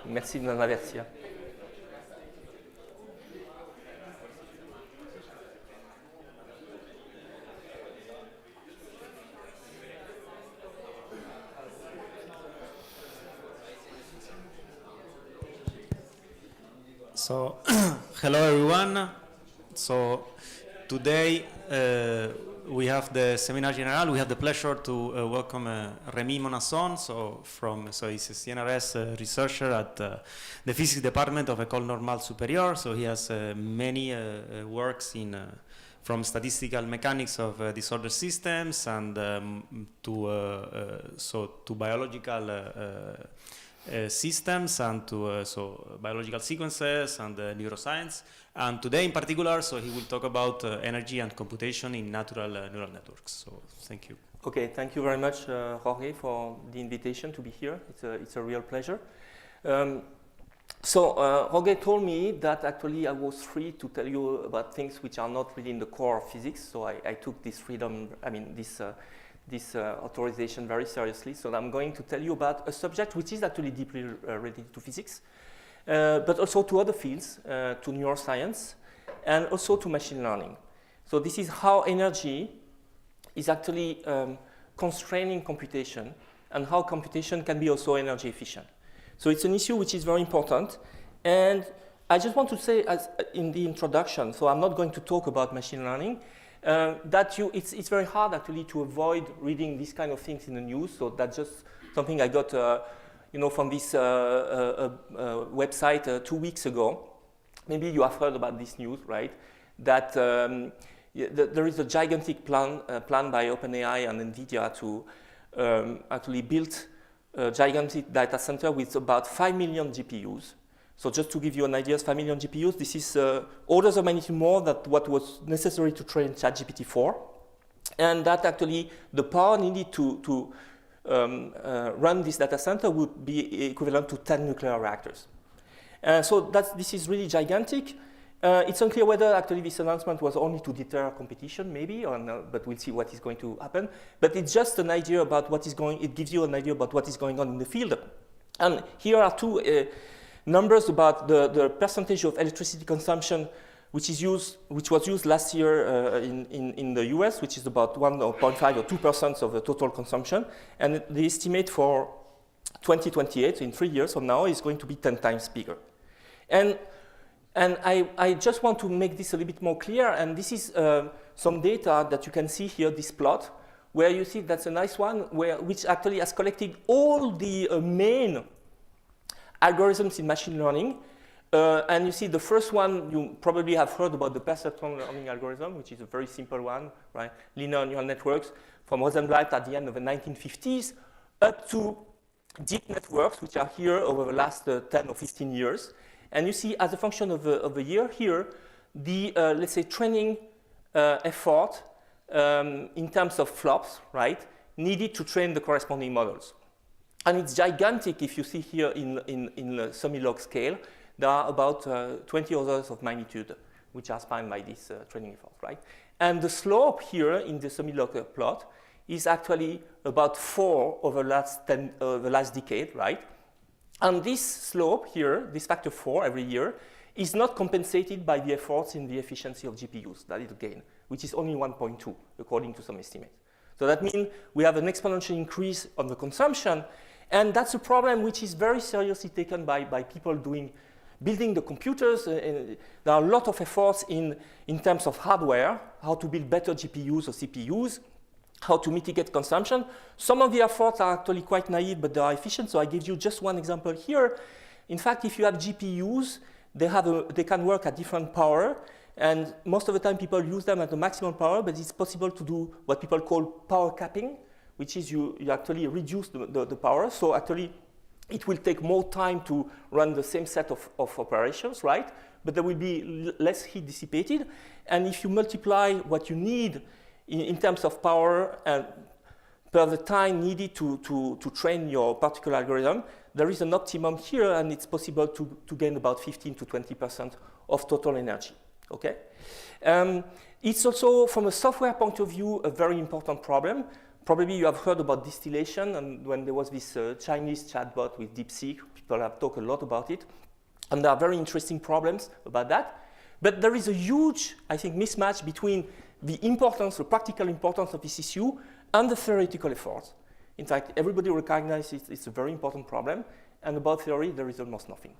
Merci de m'avertir. So, hello everyone. So, today we have the seminar general. We have the pleasure to welcome Remi MONASSON. So he's a CNRS researcher at the physics department of École Normale Supérieure. So he has many works in from statistical mechanics of disorder systems and to biological systems and to biological sequences and neuroscience. And today in particular, so he will talk about energy and computation in natural neural networks. So thank you. Okay, thank you very much, Jorge, for the invitation to be here. It's a real pleasure. Jorge told me that actually I was free to tell you about things which are not really in the core of physics. So I took this freedom, this authorization very seriously. So I'm going to tell you about a subject which is actually deeply related to physics, but also to other fields, to neuroscience, and also to machine learning. So this is how energy is actually constraining computation and how computation can be also energy efficient. So it's an issue which is very important. And I just want to say as in the introduction, so I'm not going to talk about machine learning, it's very hard actually to avoid reading these kind of things in the news. So that's just something I got from this website 2 weeks ago. Maybe you have heard about this news, right? That there is a gigantic plan by OpenAI and NVIDIA to actually build a gigantic data center with about 5 million GPUs. So just to give you an idea, 5 million GPUs, this is orders of magnitude more than what was necessary to train ChatGPT-4. And that actually, the power needed to run this data center would be equivalent to 10 nuclear reactors. So this is really gigantic. It's unclear whether actually this announcement was only to deter competition, maybe, or no, but we'll see what is going to happen. But it's just an idea about what is going, it gives you an idea about what is going on in the field. And here are two numbers about the percentage of electricity consumption which was used last year in the US, which is about 1.5 or 2% of the total consumption. And the estimate for 2028, so in 3 years from now, is going to be 10 times bigger. And I just want to make this a little bit more clear, and this is some data that you can see here, this plot, where you see that's a nice one, which actually has collected all the main algorithms in machine learning. And you see the first one, you probably have heard about the perceptron learning algorithm, which is a very simple one, right? Linear neural networks from Rosenblatt at the end of the 1950s up to deep networks, which are here over the last 10 or 15 years. And you see, as a function of a year here, the, let's say, training effort in terms of flops, right, needed to train the corresponding models. And it's gigantic if you see here in semi-log scale. There are about 20 orders of magnitude, which are spanned by this training effort, right? And the slope here in the semi-log plot is actually about 4 over the last decade, right? And this slope here, this factor 4 every year, is not compensated by the efforts in the efficiency of GPUs, that is the gain, which is only 1.2, according to some estimates. So that means we have an exponential increase on the consumption, and that's a problem which is very seriously taken by people building the computers. There are a lot of efforts in terms of hardware, how to build better GPUs or CPUs, how to mitigate consumption. Some of the efforts are actually quite naive, but they are efficient. So I give you just one example here. In fact, if you have GPUs, they can work at different power. And most of the time, people use them at the maximum power, but it's possible to do what people call power capping, which is you actually reduce the power. So actually, it will take more time to run the same set of operations, right? But there will be less heat dissipated. And if you multiply what you need in terms of power and per the time needed to train your particular algorithm, there is an optimum here, and it's possible to gain about 15 to 20% of total energy, okay? It's also, from a software point of view, a very important problem. probably you have heard about distillation, and when there was this Chinese chatbot with DeepSeek, people have talked a lot about it, and there are very interesting problems about that. But there is a huge, I think, mismatch between the importance, the practical importance of this issue and the theoretical efforts. In fact, everybody recognizes it's a very important problem, and about theory, there is almost nothing,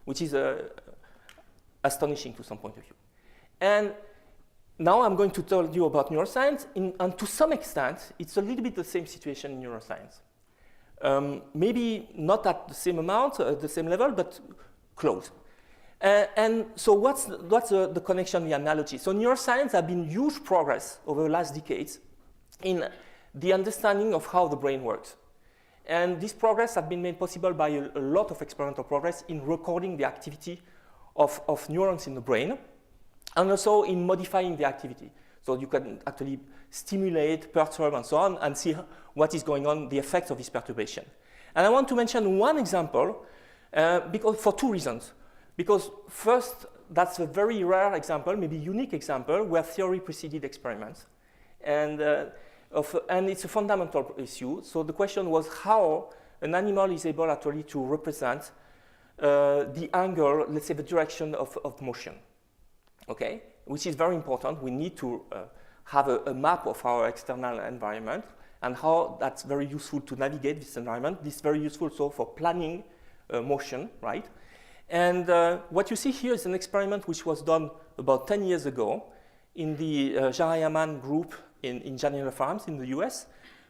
which is astonishing to some point of view. And now I'm going to tell you about neuroscience, and to some extent, it's a little bit the same situation in neuroscience. Maybe not at the same amount, at the same level, but close. And so what's the connection, the analogy? So neuroscience has been huge progress over the last decades in the understanding of how the brain works. And this progress has been made possible by a lot of experimental progress in recording the activity of neurons in the brain, and also in modifying the activity. So you can actually stimulate, perturb, and so on, and see what is going on, the effects of this perturbation. And I want to mention one example because for two reasons. Because first, that's a very rare example, maybe unique example, where theory preceded experiments. And it's a fundamental issue. So the question was how an animal is able actually to represent the angle, let's say the direction of motion, okay? Which is very important. We need to have a map of our external environment and how that's very useful to navigate this environment. This is very useful also for planning motion, right? And what you see here is an experiment which was done about 10 years ago in the Jarayaman group in Janier Farms in the US,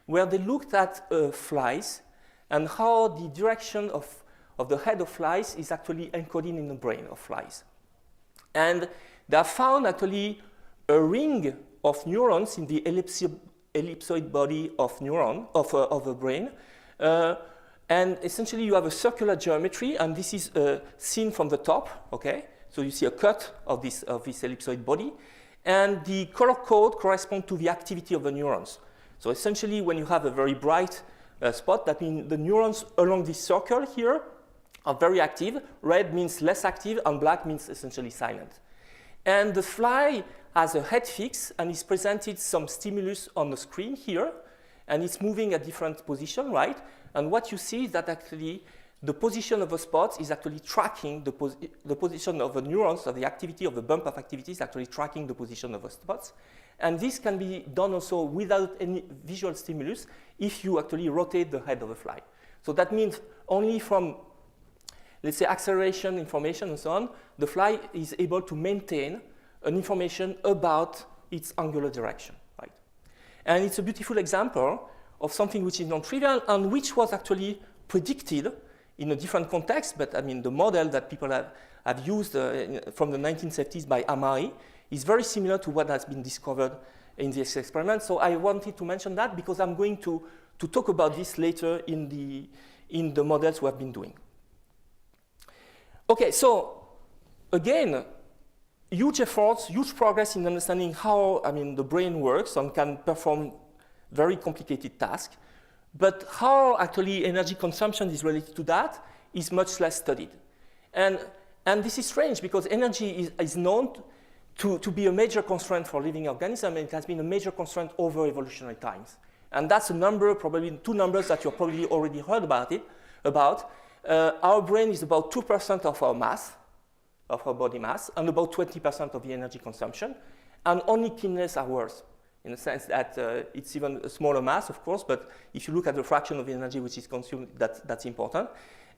where they looked at flies and how the direction of the head of flies is actually encoded in the brain of flies. And they have found actually a ring of neurons in the ellipsoid body of the brain. And essentially, you have a circular geometry, and this is seen from the top, okay? So you see a cut of this ellipsoid body, and the color code corresponds to the activity of the neurons. So essentially, when you have a very bright spot, that means the neurons along this circle here are very active. Red means less active, and black means essentially silent. And the fly has a head fix, and is presented some stimulus on the screen here, and it's moving at different position, right? And what you see is that actually the position of the spots is actually tracking the position of the neurons, of the activity of the bump of activity is actually tracking the position of the spots. And this can be done also without any visual stimulus if you actually rotate the head of the fly. So that means only from, let's say, acceleration information and so on, the fly is able to maintain an information about its angular direction, right? And it's a beautiful example of something which is non-trivial and which was actually predicted in a different context, but I mean the model that people have used from the 1970s by Amari is very similar to what has been discovered in this experiment. So I wanted to mention that because I'm going to talk about this later in the models we have been doing. Okay, so again, huge efforts, huge progress in understanding how the brain works and can perform very complicated task, but how actually energy consumption is related to that is much less studied. And this is strange because energy is known to be a major constraint for living organisms, and it has been a major constraint over evolutionary times. And that's a number, probably two numbers that you've probably already heard about. Our brain is about 2% of our mass, of our body mass, and about 20% of the energy consumption, and only kinase are worse, in the sense that it's even a smaller mass, of course, but if you look at the fraction of the energy which is consumed, that's important.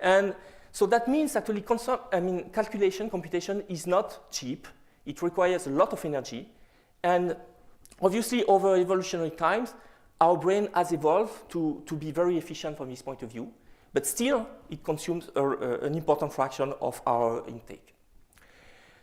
And so that means actually computation is not cheap. It requires a lot of energy. And obviously, over evolutionary times, our brain has evolved to be very efficient from this point of view, but still, it consumes an important fraction of our intake.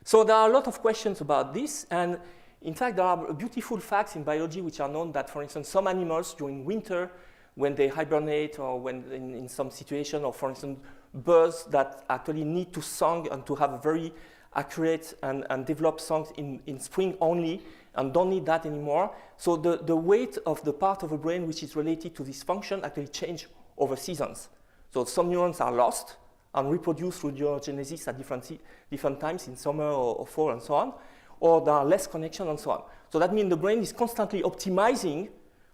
So there are a lot of questions about this, and in fact, there are beautiful facts in biology which are known that, for instance, some animals during winter, when they hibernate or when in some situation, or for instance, birds that actually need to song and to have a very accurate and developed songs in spring only and don't need that anymore. So the weight of the part of the brain which is related to this function actually change over seasons. So some neurons are lost and reproduce through neurogenesis at different times in summer or fall and so on, or there are less connection and so on. So that means the brain is constantly optimizing,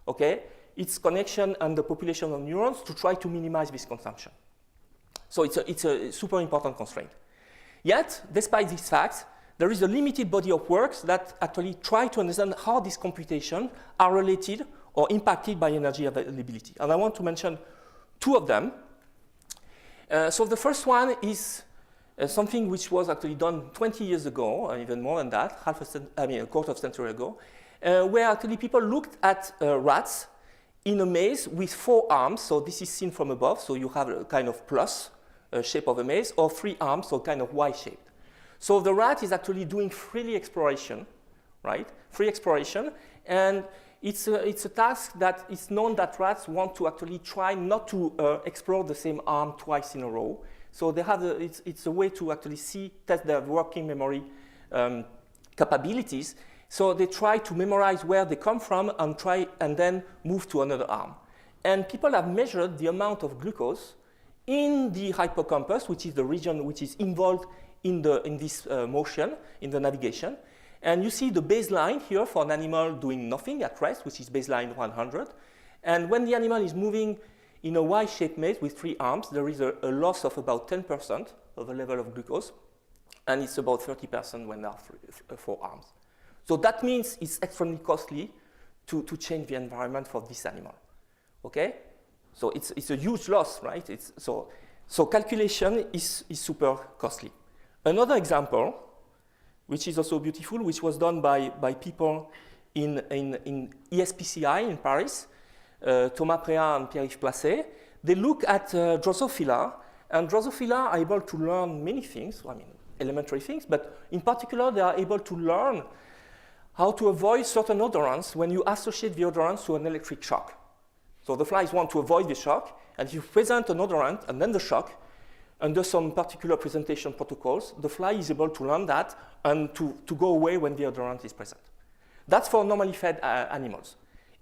okay, its connection and the population of neurons to try to minimize this consumption. So it's a super important constraint. Yet, despite these facts, there is a limited body of works that actually try to understand how these computations are related or impacted by energy availability. And I want to mention two of them. So the first one is something which was actually done 20 years ago, or even more than that, a quarter of a century ago, where actually people looked at rats in a maze with 4 arms. So this is seen from above, so you have a kind of plus shape of a maze, or 3 arms, so kind of Y-shaped. So the rat is actually doing free exploration, right? Free exploration, and it's a task that it's known that rats want to actually try not to explore the same arm twice in a row. So they have it's a way to actually test their working memory capabilities. So they try to memorize where they come from and then move to another arm. And people have measured the amount of glucose in the hippocampus, which is the region which is involved in this motion, in the navigation. And you see the baseline here for an animal doing nothing at rest, which is baseline 100. And when the animal is moving in a Y-shaped maze with 3 arms, there is a loss of about 10% of the level of glucose. And it's about 30% when there are 4 arms. So that means it's extremely costly to change the environment for this animal. Okay? So it's a huge loss, right? So calculation is super costly. Another example, which is also beautiful, which was done by people in ESPCI in Paris, Thomas Préat and Pierre-Yves Placé. They look at Drosophila, and Drosophila are able to learn many things, I mean, elementary things, but in particular, they are able to learn how to avoid certain odorants when you associate the odorants to an electric shock. So the flies want to avoid the shock, and if you present an odorant and then the shock, under some particular presentation protocols, the fly is able to learn that and to go away when the odorant is present. That's for normally fed animals.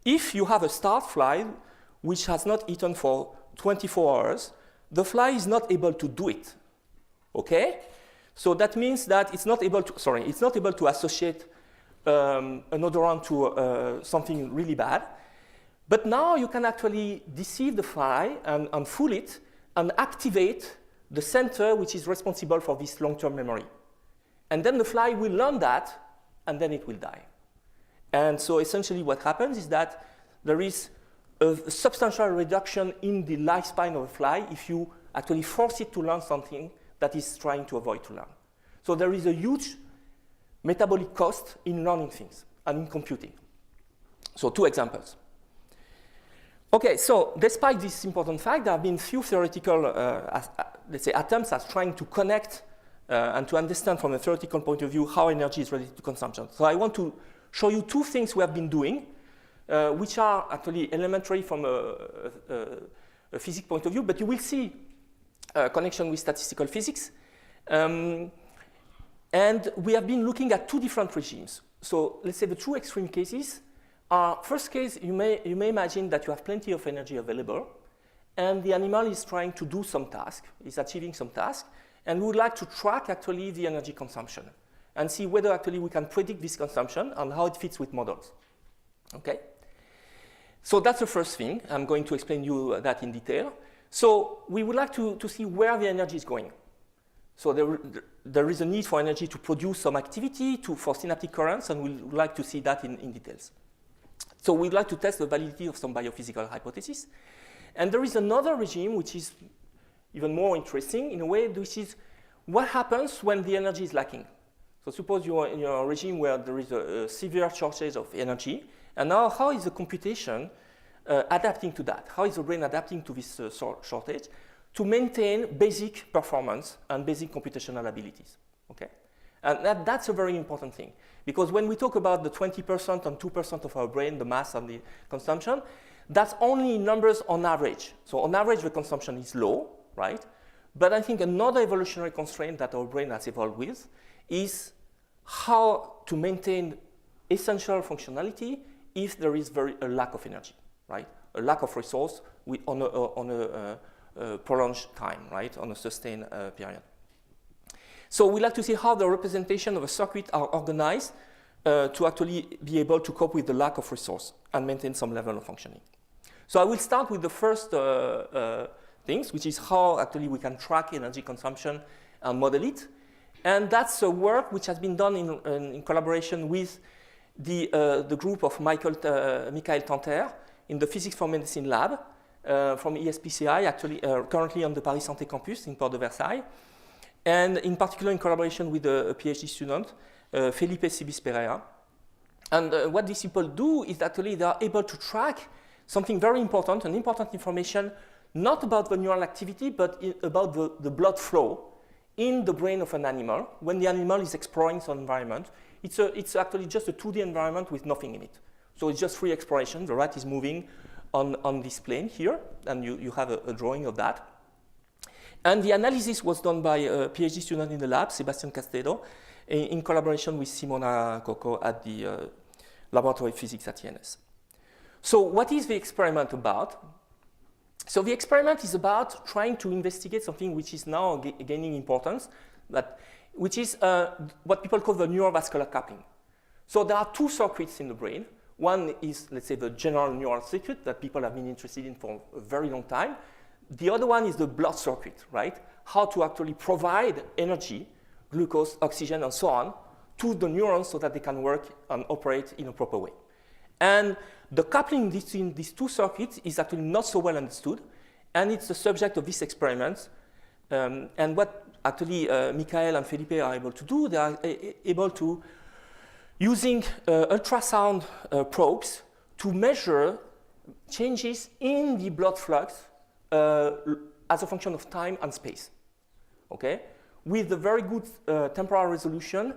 If you have a starved fly which has not eaten for 24 hours, the fly is not able to do it. Okay? So that means that it's not able to associate an odorant to something really bad. But now you can actually deceive the fly and fool it and activate the center which is responsible for this long-term memory. And then the fly will learn that, and then it will die. And so essentially what happens is that there is a substantial reduction in the lifespan of a fly if you actually force it to learn something that it's trying to avoid to learn. So there is a huge metabolic cost in learning things and in computing. So 2 examples. Okay, so despite this important fact, there have been few theoretical, let's say, attempts at trying to connect and to understand from a theoretical point of view how energy is related to consumption. So I want to show you 2 things we have been doing, which are actually elementary from a physics point of view, but you will see a connection with statistical physics. And we have been looking at 2 different regimes. So let's say the 2 extreme cases. First case, you may imagine that you have plenty of energy available, and the animal is trying to do some task, is achieving some task, and we would like to track actually the energy consumption and see whether actually we can predict this consumption and how it fits with models. Okay? So that's the first thing. I'm going to explain you that in detail. So we would like to see where the energy is going. So there is a need for energy to produce some activity for synaptic currents, and we would like to see that in details. So we'd like to test the validity of some biophysical hypothesis. And there is another regime which is even more interesting in a way, which is what happens when the energy is lacking. So suppose you are in a regime where there is a severe shortage of energy, and now how is the computation adapting to that? How is the brain adapting to this shortage to maintain basic performance and basic computational abilities? Okay? And that's a very important thing. Because when we talk about the 20% and 2% of our brain, the mass and the consumption, that's only numbers on average. So on average, the consumption is low, right? But I think another evolutionary constraint that our brain has evolved with is how to maintain essential functionality if there is a lack of energy, right? A lack of resource on a prolonged time, right? On a sustained period. So we like to see how the representation of a circuit are organized to actually be able to cope with the lack of resource and maintain some level of functioning. So I will start with the first things, which is how actually we can track energy consumption and model it. And that's a work which has been done in collaboration with the group of Michael Tanter in the Physics for Medicine lab from ESPCI, actually currently on the Paris Santé campus in Port de Versailles, and in particular in collaboration with a PhD student, Felipe Sibis Pereira. And what these people do is actually they are able to track something very important, an important information, not about the neural activity, but about the blood flow in the brain of an animal when the animal is exploring some environment. It's actually just a 2D environment with nothing in it. So it's just free exploration. The rat is moving on this plane here, and you have a drawing of that. And the analysis was done by a PhD student in the lab, Sebastian Castedo, in collaboration with Simona Coco at the Laboratory of Physics at ENS. So what is the experiment about? So the experiment is about trying to investigate something which is now gaining importance, which is what people call the neurovascular coupling. So there are two circuits in the brain. One is, let's say, the general neural circuit that people have been interested in for a very long time. The other one is the blood circuit, right? How to actually provide energy, glucose, oxygen, and so on, to the neurons so that they can work and operate in a proper way. And the coupling between these two circuits is actually not so well understood, and it's the subject of this experiment. And what actually Michael and Felipe are able to do, they are able to, using ultrasound probes, to measure changes in the blood flux as a function of time and space, okay? With a very good temporal resolution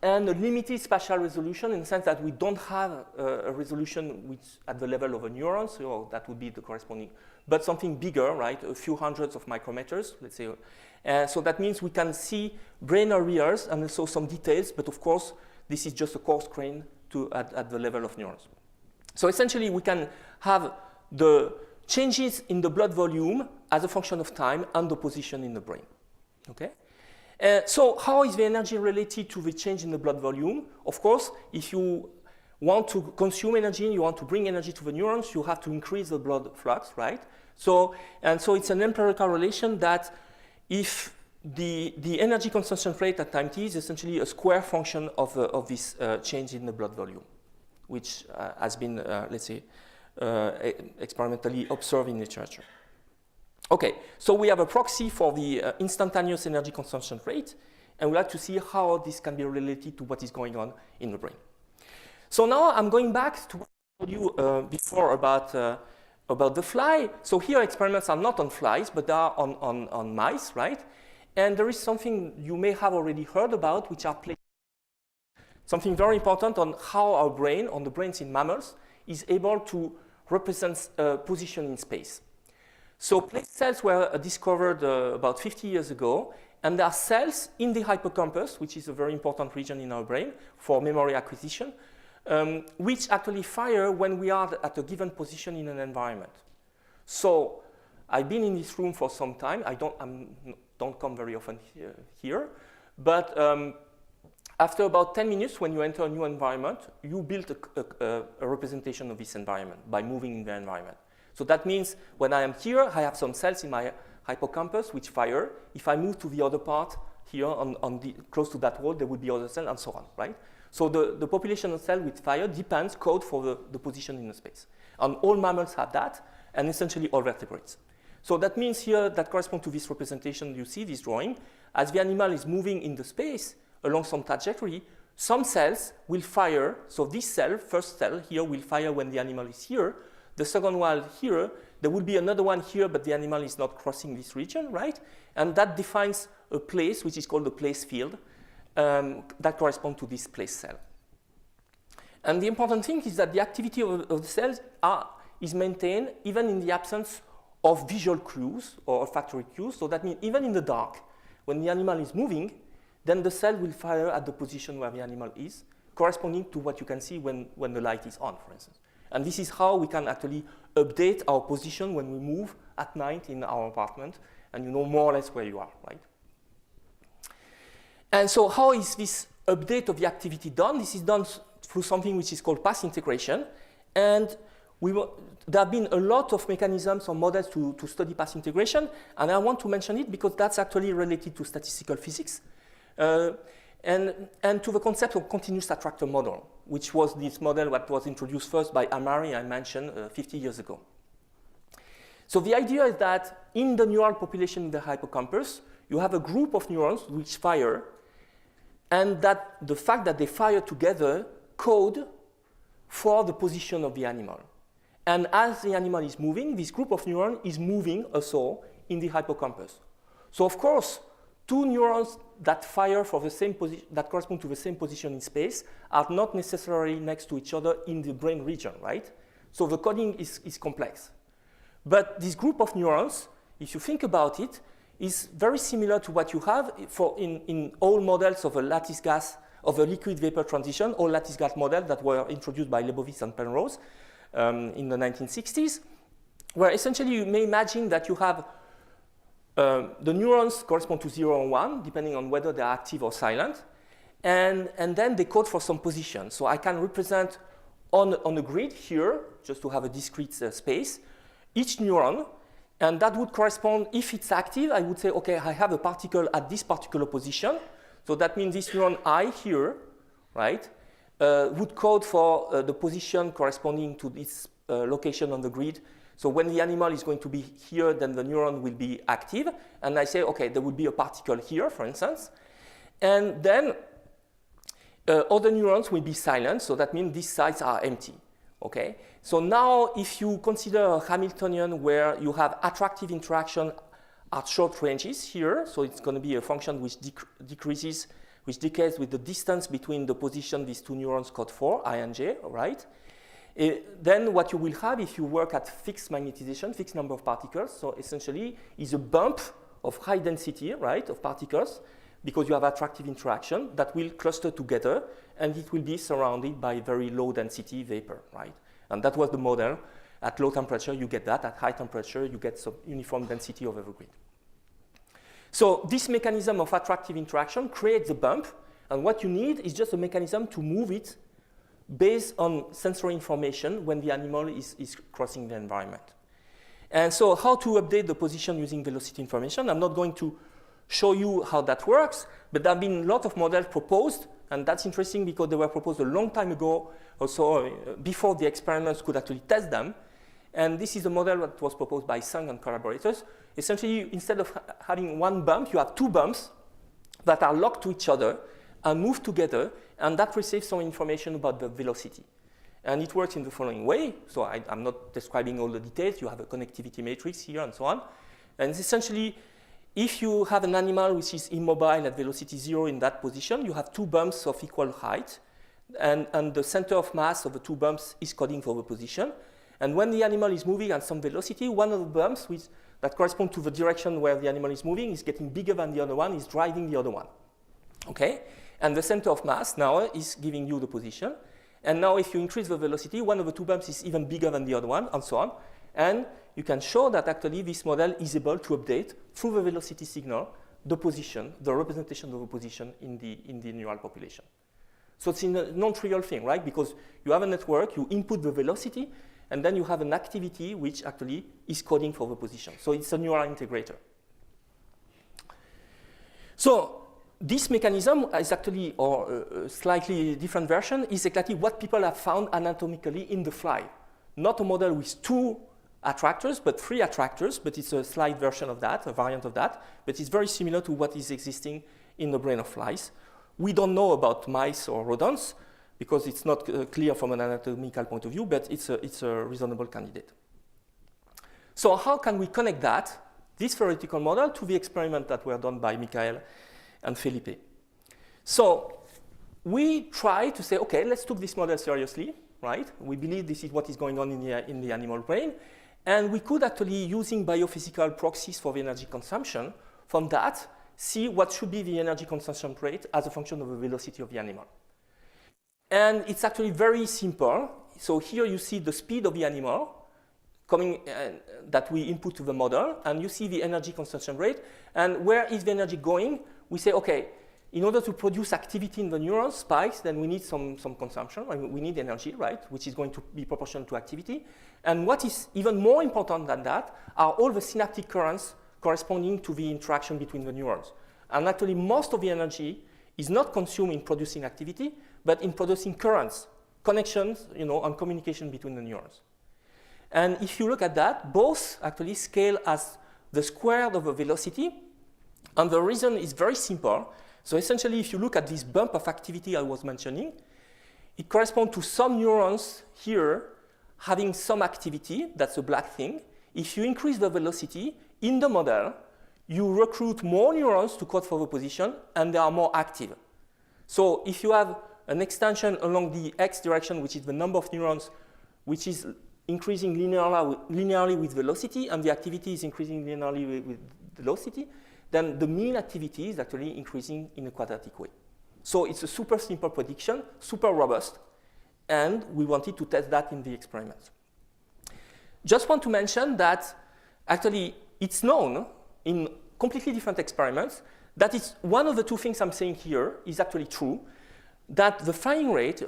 and a limited spatial resolution in the sense that we don't have a resolution which at the level of a neuron, so that would be the corresponding, but something bigger, right? A few hundreds of micrometers, let's say. So that means we can see brain areas and also some details, but of course, this is just a coarse grain at the level of neurons. So essentially, we can have the changes in the blood volume as a function of time and the position in the brain, okay? So how is the energy related to the change in the blood volume? Of course, if you want to consume energy, you want to bring energy to the neurons, you have to increase the blood flux, right? So it's an empirical relation that if the energy consumption rate at time t is essentially a square function of this change in the blood volume, which has been, let's say, experimentally observed in literature. Okay, so we have a proxy for the instantaneous energy consumption rate, and we'd like to see how this can be related to what is going on in the brain. So now I'm going back to what I told you before about the fly. So here experiments are not on flies, but they are on mice, right? And there is something you may have already heard about, which are something very important on how our brain, on the brains in mammals, is able to represent position in space. So place cells were discovered about 50 years ago, and there are cells in the hippocampus, which is a very important region in our brain for memory acquisition, which actually fire when we are at a given position in an environment. So I've been in this room for some time. I don't come very often here, but after about 10 minutes, when you enter a new environment, you build a representation of this environment by moving in the environment. So that means when I am here, I have some cells in my hippocampus which fire. If I move to the other part here close to that wall, there will be other cells and so on, right? So the population of cells with fire depends, code for the position in the space. And all mammals have that, and essentially all vertebrates. So that means here that corresponds to this representation you see, this drawing. As the animal is moving in the space along some trajectory, some cells will fire. So this cell, first cell here, will fire when the animal is here. The second one here, there will be another one here, but the animal is not crossing this region, right? And that defines a place, which is called the place field, that corresponds to this place cell. And the important thing is that the activity of the cells is maintained even in the absence of visual cues or olfactory cues. So that means even in the dark, when the animal is moving, then the cell will fire at the position where the animal is, corresponding to what you can see when the light is on, for instance. And this is how we can actually update our position when we move at night in our apartment, and you know more or less where you are, right? And so how is this update of the activity done? This is done through something which is called path integration. And there have been a lot of mechanisms or models to study path integration, and I want to mention it because that's actually related to statistical physics and to the concept of continuous attractor model, which was this model that was introduced first by Amari, I mentioned 50 years ago. So the idea is that in the neural population in the hippocampus, you have a group of neurons which fire, and that the fact that they fire together code for the position of the animal. And as the animal is moving, this group of neurons is moving also in the hippocampus. So of course, two neurons that fire for the same position, that correspond to the same position in space, are not necessarily next to each other in the brain region, right? So the coding is complex. But this group of neurons, if you think about it, is very similar to what you have in all models of a lattice gas, of a liquid vapor transition, all lattice gas models that were introduced by Lebowitz and Penrose in the 1960s, where essentially you may imagine that you have the neurons correspond to 0 and 1, depending on whether they're active or silent, and then they code for some position. So I can represent on a grid here, just to have a discrete space, each neuron, and that would correspond, if it's active, I would say, okay, I have a particle at this particular position. So that means this neuron I here, right, would code for the position corresponding to this location on the grid. So when the animal is going to be here, then the neuron will be active. And I say, okay, there would be a particle here, for instance. And then other neurons will be silent. So that means these sites are empty. Okay? So now if you consider a Hamiltonian where you have attractive interaction at short ranges here, so it's going to be a function which decays with the distance between the position these two neurons code for, I and j, right? Then what you will have if you work at fixed magnetization, fixed number of particles, so essentially is a bump of high density, right, of particles, because you have attractive interaction that will cluster together, and it will be surrounded by very low density vapor, right? And that was the model. At low temperature, you get that. At high temperature, you get some uniform density over the grid. So this mechanism of attractive interaction creates a bump, and what you need is just a mechanism to move it based on sensory information when the animal is crossing the environment. And so how to update the position using velocity information? I'm not going to show you how that works, but there have been a lot of models proposed, and that's interesting because they were proposed a long time ago, also before the experiments could actually test them. And this is a model that was proposed by Sung and collaborators. Essentially, instead of having one bump, you have two bumps that are locked to each other and move together, and that receives some information about the velocity. And it works in the following way. So I'm not describing all the details. You have a connectivity matrix here and so on. And essentially, if you have an animal which is immobile at velocity 0 in that position, you have two bumps of equal height, and the center of mass of the two bumps is coding for the position. And when the animal is moving at some velocity, one of the bumps that correspond to the direction where the animal is moving is getting bigger than the other one, is driving the other one. Okay? And the center of mass now is giving you the position. And now if you increase the velocity, one of the two bumps is even bigger than the other one, and so on. And you can show that actually this model is able to update through the velocity signal the position, the representation of the position in the neural population. So it's a non-trivial thing, right? Because you have a network, you input the velocity, and then you have an activity which actually is coding for the position. So it's a neural integrator. So this mechanism is actually, or a slightly different version, is exactly what people have found anatomically in the fly. Not a model with two attractors, but three attractors, but it's a slight version of that, a variant of that, but it's very similar to what is existing in the brain of flies. We don't know about mice or rodents, because it's not clear from an anatomical point of view, but it's a reasonable candidate. So how can we connect that, this theoretical model, to the experiment that were done by Michael and Felipe? So we try to say, okay, let's take this model seriously, right? We believe this is what is going on in the animal brain, and we could actually, using biophysical proxies for the energy consumption, from that, see what should be the energy consumption rate as a function of the velocity of the animal. And it's actually very simple. So here you see the speed of the animal coming that we input to the model, and you see the energy consumption rate. And where is the energy going? We say, okay, in order to produce activity in the neuron spikes, then we need some consumption. I mean, we need energy, right, which is going to be proportional to activity. And what is even more important than that are all the synaptic currents corresponding to the interaction between the neurons. And actually, most of the energy is not consumed in producing activity, but in producing currents, connections, and communication between the neurons. And if you look at that, both actually scale as the square of the velocity. And the reason is very simple. So essentially, if you look at this bump of activity I was mentioning, it corresponds to some neurons here having some activity, that's a black thing. If you increase the velocity in the model, you recruit more neurons to code for the position, and they are more active. So if you have an extension along the x direction, which is the number of neurons, which is increasing linearly with velocity, and the activity is increasing linearly with velocity, then the mean activity is actually increasing in a quadratic way. So it's a super simple prediction, super robust, and we wanted to test that in the experiments. Just want to mention that actually it's known in completely different experiments that it's one of the two things I'm saying here is actually true, that the firing rate,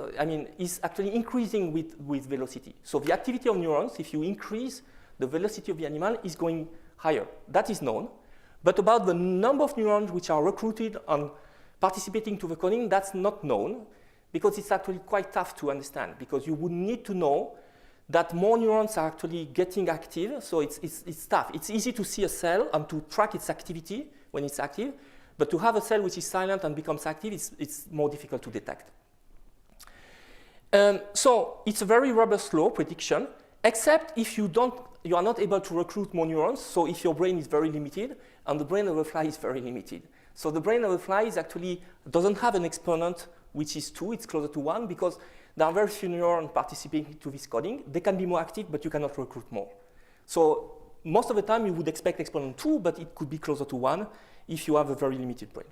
is actually increasing with velocity. So the activity of neurons, if you increase the velocity of the animal, is going higher. That is known. But about the number of neurons which are recruited and participating to the coding, that's not known, because it's actually quite tough to understand, because you would need to know that more neurons are actually getting active, so it's tough. It's easy to see a cell and to track its activity when it's active, but to have a cell which is silent and becomes active, it's more difficult to detect. So it's a very robust law prediction, except if you are not able to recruit more neurons, so if your brain is very limited, and the brain of a fly is very limited. So the brain of a fly doesn't have an exponent which is 2, it's closer to 1, because there are very few neurons participating to this coding. They can be more active, but you cannot recruit more. So most of the time, you would expect exponent 2, but it could be closer to 1 if you have a very limited brain.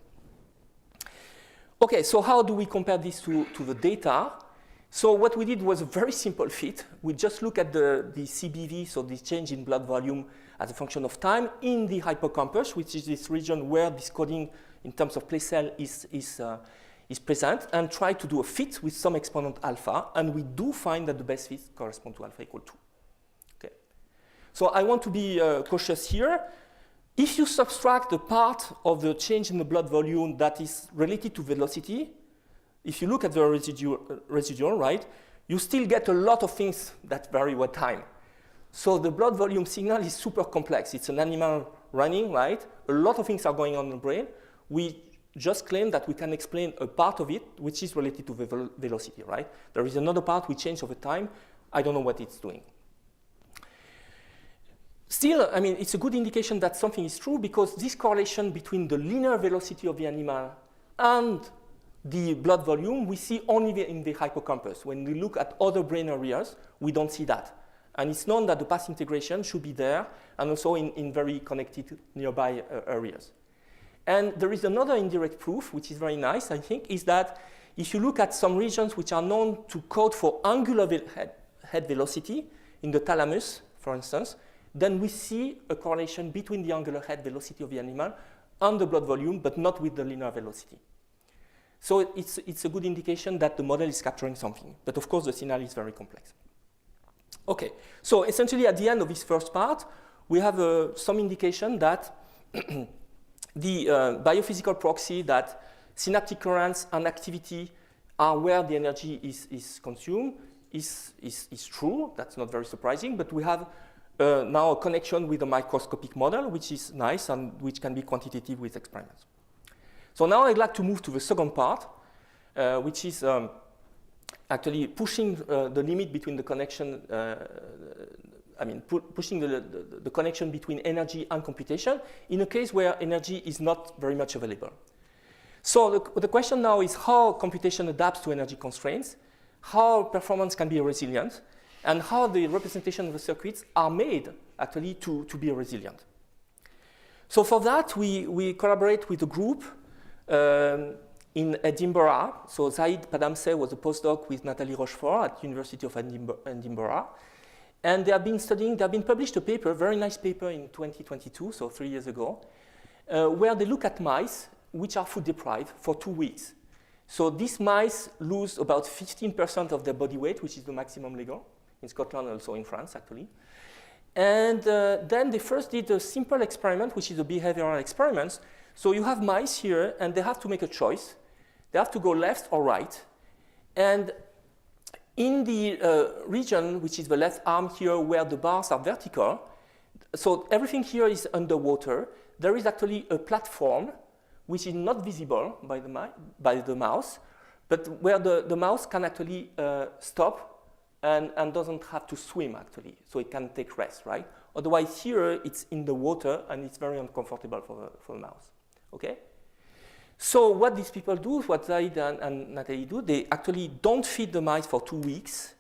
Okay, so how do we compare this to the data? So what we did was a very simple fit. We just look at the CBV, so the change in blood volume as a function of time in the hippocampus, which is this region where this coding in terms of place cell is present, and try to do a fit with some exponent alpha, and we do find that the best fit corresponds to alpha equal 2. Okay. So I want to be cautious here. If you subtract the part of the change in the blood volume that is related to velocity, if you look at the residual, right, you still get a lot of things that vary with time. So the blood volume signal is super complex. It's an animal running, right? A lot of things are going on in the brain. We just claim that we can explain a part of it which is related to the velocity, right? There is another part we change over time. I don't know what it's doing. Still, it's a good indication that something is true, because this correlation between the linear velocity of the animal and the blood volume we see only in the hippocampus. When we look at other brain areas, we don't see that. And it's known that the path integration should be there, and also in very connected nearby areas. And there is another indirect proof, which is very nice, I think, is that if you look at some regions which are known to code for angular head velocity, in the thalamus, for instance, then we see a correlation between the angular head velocity of the animal and the blood volume, but not with the linear velocity. So it's a good indication that the model is capturing something. But of course, the signal is very complex. Okay, so essentially at the end of this first part, we have some indication that the biophysical proxy that synaptic currents and activity are where the energy is consumed is true. That's not very surprising, but we have now a connection with a microscopic model, which is nice and which can be quantitative with experiments. So now I'd like to move to the second part, which is actually pushing the limit between the connection, pushing the connection between energy and computation in a case where energy is not very much available. So the question now is how computation adapts to energy constraints, how performance can be resilient, and how the representation of the circuits are made actually to be resilient. So for that, we collaborate with a group in Edinburgh. So Zaid Padamseh was a postdoc with Nathalie Rochefort at University of Edinburgh. And they have been published a paper, very nice paper in 2022, so 3 years ago, where they look at mice which are food deprived for 2 weeks. So these mice lose about 15% of their body weight, which is the maximum legal, in Scotland and also in France, actually. And then they first did a simple experiment, which is a behavioral experiment. So you have mice here, and they have to make a choice. They have to go left or right. And in the region, which is the left arm here, where the bars are vertical, so everything here is underwater. There is actually a platform which is not visible by the mouse, but where the mouse can actually stop and doesn't have to swim, actually. So it can take rest, right? Otherwise, here, it's in the water, and it's very uncomfortable for the mouse, okay? So what these people do, what Zaid and Nathalie do, they actually don't feed the mice for 2 weeks.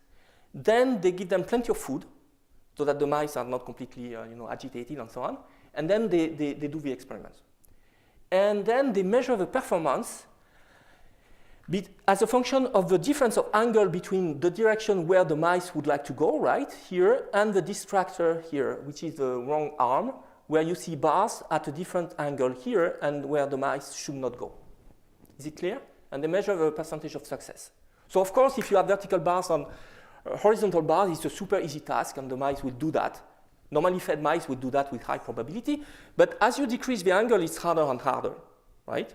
Then they give them plenty of food so that the mice are not completely agitated and so on. And then they do the experiments. And then they measure the performance as a function of the difference of angle between the direction where the mice would like to go, right, here, and the distractor here, which is the wrong arm, where you see bars at a different angle here and where the mice should not go. Is it clear? And they measure the percentage of success. So of course, if you have vertical bars on horizontal bars, it's a super easy task, and the mice will do that. Normally fed mice would do that with high probability, but as you decrease the angle, it's harder and harder, right?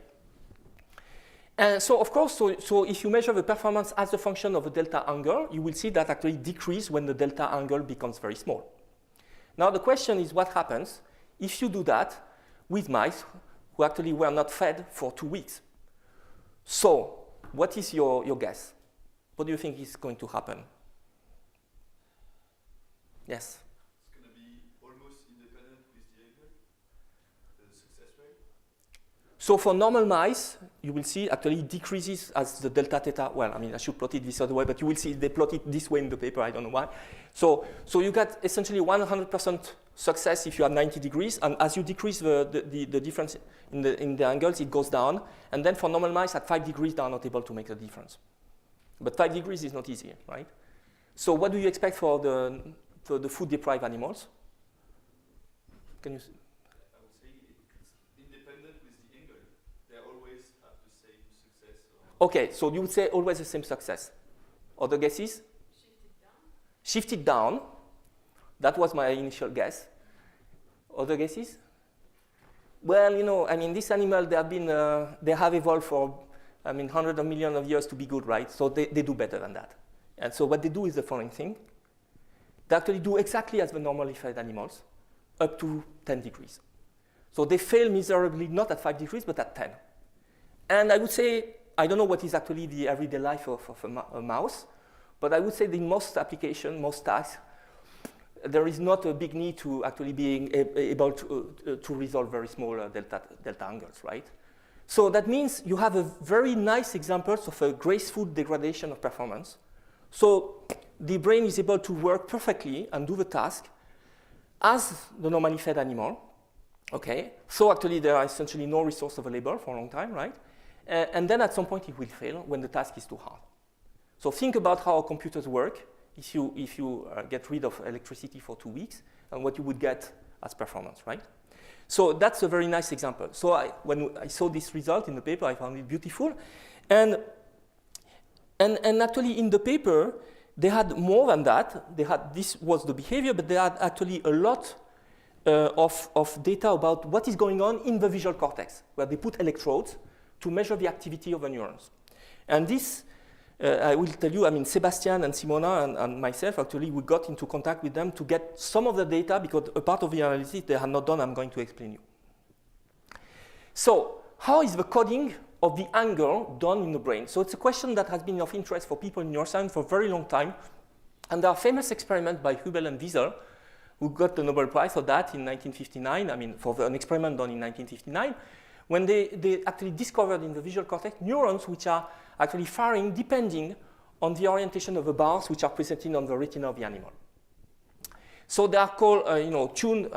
And so of course, so if you measure the performance as a function of a delta angle, you will see that actually decrease when the delta angle becomes very small. Now the question is, what happens if you do that with mice who actually were not fed for 2 weeks? So what is your guess? What do you think is going to happen? Yes? It's going to be almost independent with the angle, the success rate. So for normal mice, you will see actually decreases as the delta theta. Well, I mean, I should plot it this other way, but you will see they plot it this way in the paper. I don't know why. So you get essentially 100% success if you have 90 degrees, and as you decrease the difference in the angles, it goes down. And then for normal mice at 5 degrees, they are not able to make a difference. But 5 degrees is not easy, right? So what do you expect for the food-deprived animals? Can you? I would say it's independent with the angle. They always have the same success. Okay, so you would say always the same success. Other guesses? Shift it down. That was my initial guess. Other guesses? Well, I mean, this animal, they have evolved for, hundreds of millions of years to be good, right? So they do better than that. And so what they do is the following thing. They actually do exactly as the normally fed animals, up to 10 degrees. So they fail miserably, not at 5 degrees, but at 10. And I would say, I don't know what is actually the everyday life of a mouse, but I would say in most applications, most tasks, there is not a big need to actually being able to resolve very small delta angles, right? So that means you have a very nice examples of a graceful degradation of performance. So the brain is able to work perfectly and do the task as the normally fed animal, okay? So actually there are essentially no resource available for a long time, right? And then at some point it will fail when the task is too hard. So think about how computers work if you get rid of electricity for 2 weeks and what you would get as performance, right? So that's a very nice example. So when I saw this result in the paper, I found it beautiful. And actually in the paper, they had more than that. This was the behavior, but they had actually a lot of data about what is going on in the visual cortex, where they put electrodes to measure the activity of the neurons. And this, I will tell you, Sebastian and Simona and myself, actually, we got into contact with them to get some of the data, because a part of the analysis they had not done, I'm going to explain you. So how is the coding of the angle done in the brain? So it's a question that has been of interest for people in neuroscience for a very long time. And there are famous experiments by Hubel and Wiesel, who got the Nobel Prize for that in 1959, for an experiment done in 1959, when they actually discovered in the visual cortex neurons which are actually firing depending on the orientation of the bars which are presented on the retina of the animal. So they are called, tuned,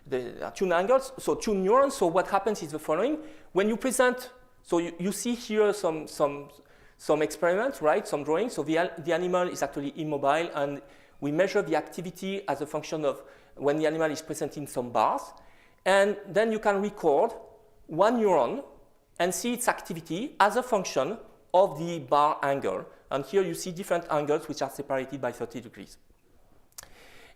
they are tuned angles, so tuned neurons. So what happens is the following. When you present, so you see here some experiments, right, some drawings. So the animal is actually immobile, and we measure the activity as a function of when the animal is presenting some bars. And then you can record one neuron and see its activity as a function of the bar angle. And here you see different angles which are separated by 30 degrees.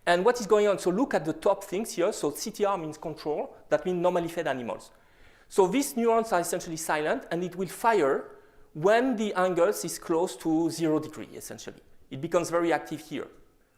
And what is going on? So look at the top things here. So CTR means control. That means normally fed animals. So these neurons are essentially silent, and it will fire when the angle is close to 0 degree, essentially. It becomes very active here,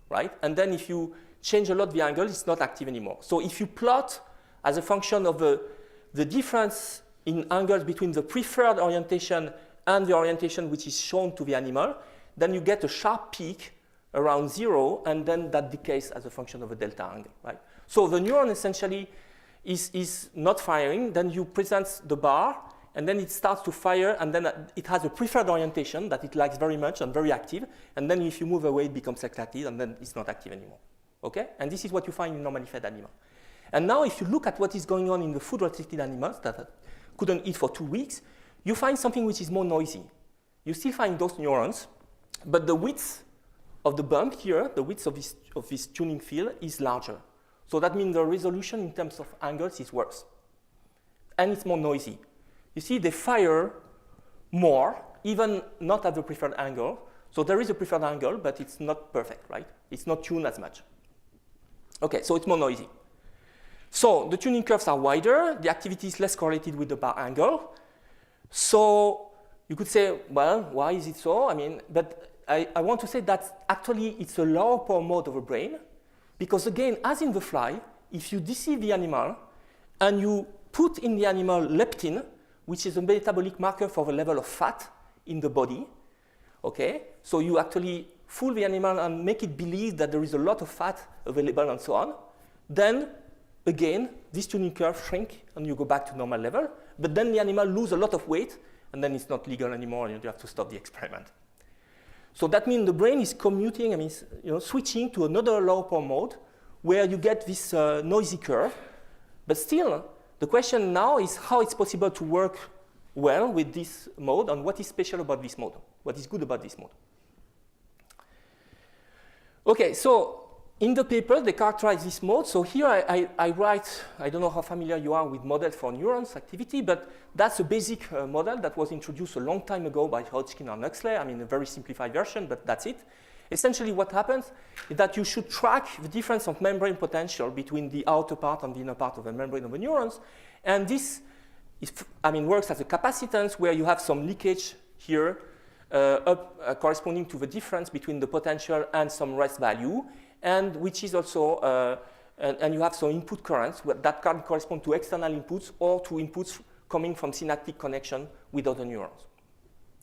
right? And then if you change a lot the angle, it's not active anymore. So if you plot as a function of the difference in angles between the preferred orientation and the orientation which is shown to the animal, then you get a sharp peak around 0, and then that decays as a function of a delta angle, right? So the neuron essentially is not firing, then you present the bar, and then it starts to fire, and then it has a preferred orientation that it likes very much and very active, and then if you move away, it becomes excited, and then it's not active anymore, okay? And this is what you find in normally fed animals. And now if you look at what is going on in the food-restricted animals that couldn't eat for 2 weeks, you find something which is more noisy. You still find those neurons, but the width of the bump here, the width of this tuning field is larger. So that means the resolution in terms of angles is worse. And it's more noisy. You see, they fire more, even not at the preferred angle. So there is a preferred angle, but it's not perfect, right? It's not tuned as much. Okay, so it's more noisy. So the tuning curves are wider. The activity is less correlated with the bar angle. So you could say, well, why is it so? I mean, but I want to say that actually it's a lower power mode of a brain. Because again, as in the fly, if you deceive the animal and you put in the animal leptin, which is a metabolic marker for the level of fat in the body, okay? So you actually fool the animal and make it believe that there is a lot of fat available and so on. Then, again, this tuning curve shrink and you go back to normal level. But then the animal lose a lot of weight, and then it's not legal anymore, and you have to stop the experiment. So that means the brain is commuting, I mean, switching to another low power mode where you get this noisy curve. But still, the question now is how it's possible to work well with this mode, and what is special about this mode? What is good about this mode? Okay, so in the paper, they characterize this mode. So here I write, I don't know how familiar you are with models for neurons activity, but that's a basic model that was introduced a long time ago by Hodgkin and Huxley. I mean, a very simplified version, but that's it. Essentially what happens is that you should track the difference of membrane potential between the outer part and the inner part of the membrane of the neurons. And this works as a capacitance where you have some leakage here corresponding to the difference between the potential and some rest value, and which is also, and you have some input currents that can correspond to external inputs or to inputs coming from synaptic connection with other neurons.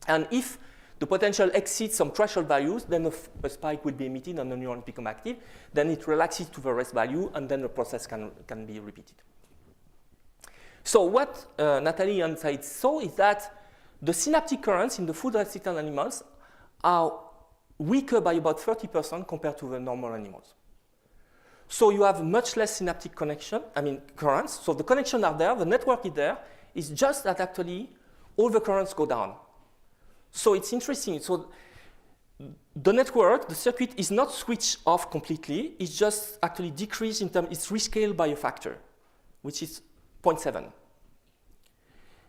And if the potential exceeds some threshold values, then a spike will be emitted and the neurons become active. Then it relaxes to the rest value, and then the process can be repeated. So what Nathalie and Said saw is that the synaptic currents in the food-restricted animals are weaker by about 30% compared to the normal animals. So you have much less synaptic currents. So the connections are there, the network is there. It's just that actually all the currents go down. So it's interesting. So the network, the circuit is not switched off completely. It's just actually decreased in terms, it's rescaled by a factor, which is 0.7.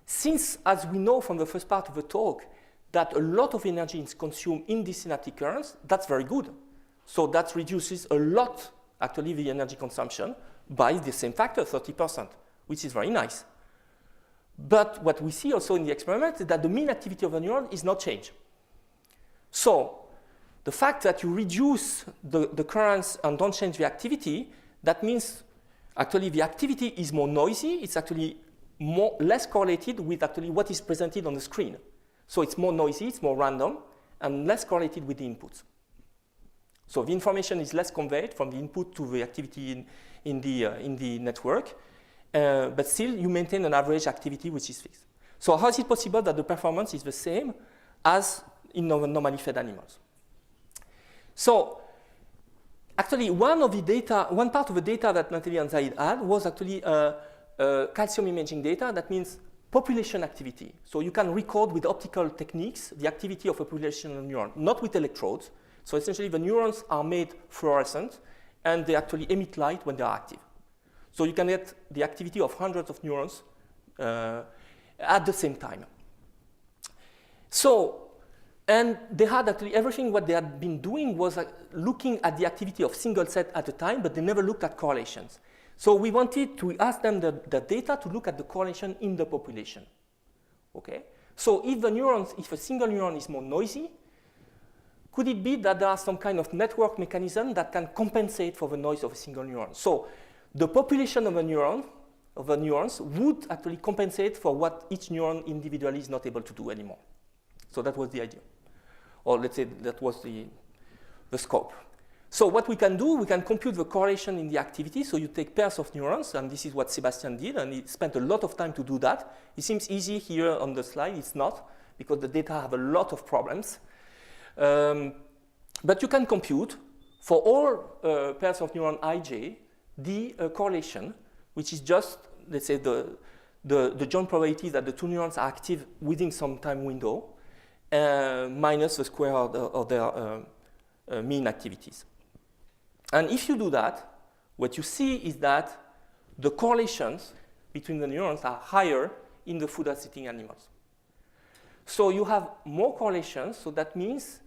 Since, as we know from the first part of the talk, that a lot of energy is consumed in these synaptic currents, that's very good. So that reduces a lot, actually, the energy consumption by the same factor, 30%, which is very nice. But what we see also in the experiment is that the mean activity of a neuron is not changed. So the fact that you reduce the currents and don't change the activity, that means actually the activity is more noisy. It's actually less correlated with actually what is presented on the screen. So it's more noisy, it's more random, and less correlated with the inputs. So the information is less conveyed from the input to the activity in the network. But still, you maintain an average activity which is fixed. So how is it possible that the performance is the same as in normally fed animals? So actually, one part of the data that Nathalie and Zaid had was actually calcium imaging data. That means population activity. So you can record with optical techniques the activity of a population of neurons, not with electrodes. So essentially, the neurons are made fluorescent, and they actually emit light when they are active. So you can get the activity of hundreds of neurons at the same time. So, and they had actually everything what they had been doing was looking at the activity of single set at a time, but they never looked at correlations. So we wanted to ask them the data to look at the correlation in the population. Okay? So if a single neuron is more noisy, could it be that there are some kind of network mechanism that can compensate for the noise of a single neuron? So the population of the neurons would actually compensate for what each neuron individually is not able to do anymore. So that was the idea. Or let's say that was the scope. So what we can do, we can compute the correlation in the activity. So you take pairs of neurons, and this is what Sebastian did, and he spent a lot of time to do that. It seems easy here on the slide. It's not, because the data have a lot of problems. But you can compute for all pairs of neuron ij the correlation, which is just, let's say, the joint probability that the two neurons are active within some time window, minus the square of their mean activities. And if you do that, what you see is that the correlations between the neurons are higher in the food-eating animals. So you have more correlations, so that means,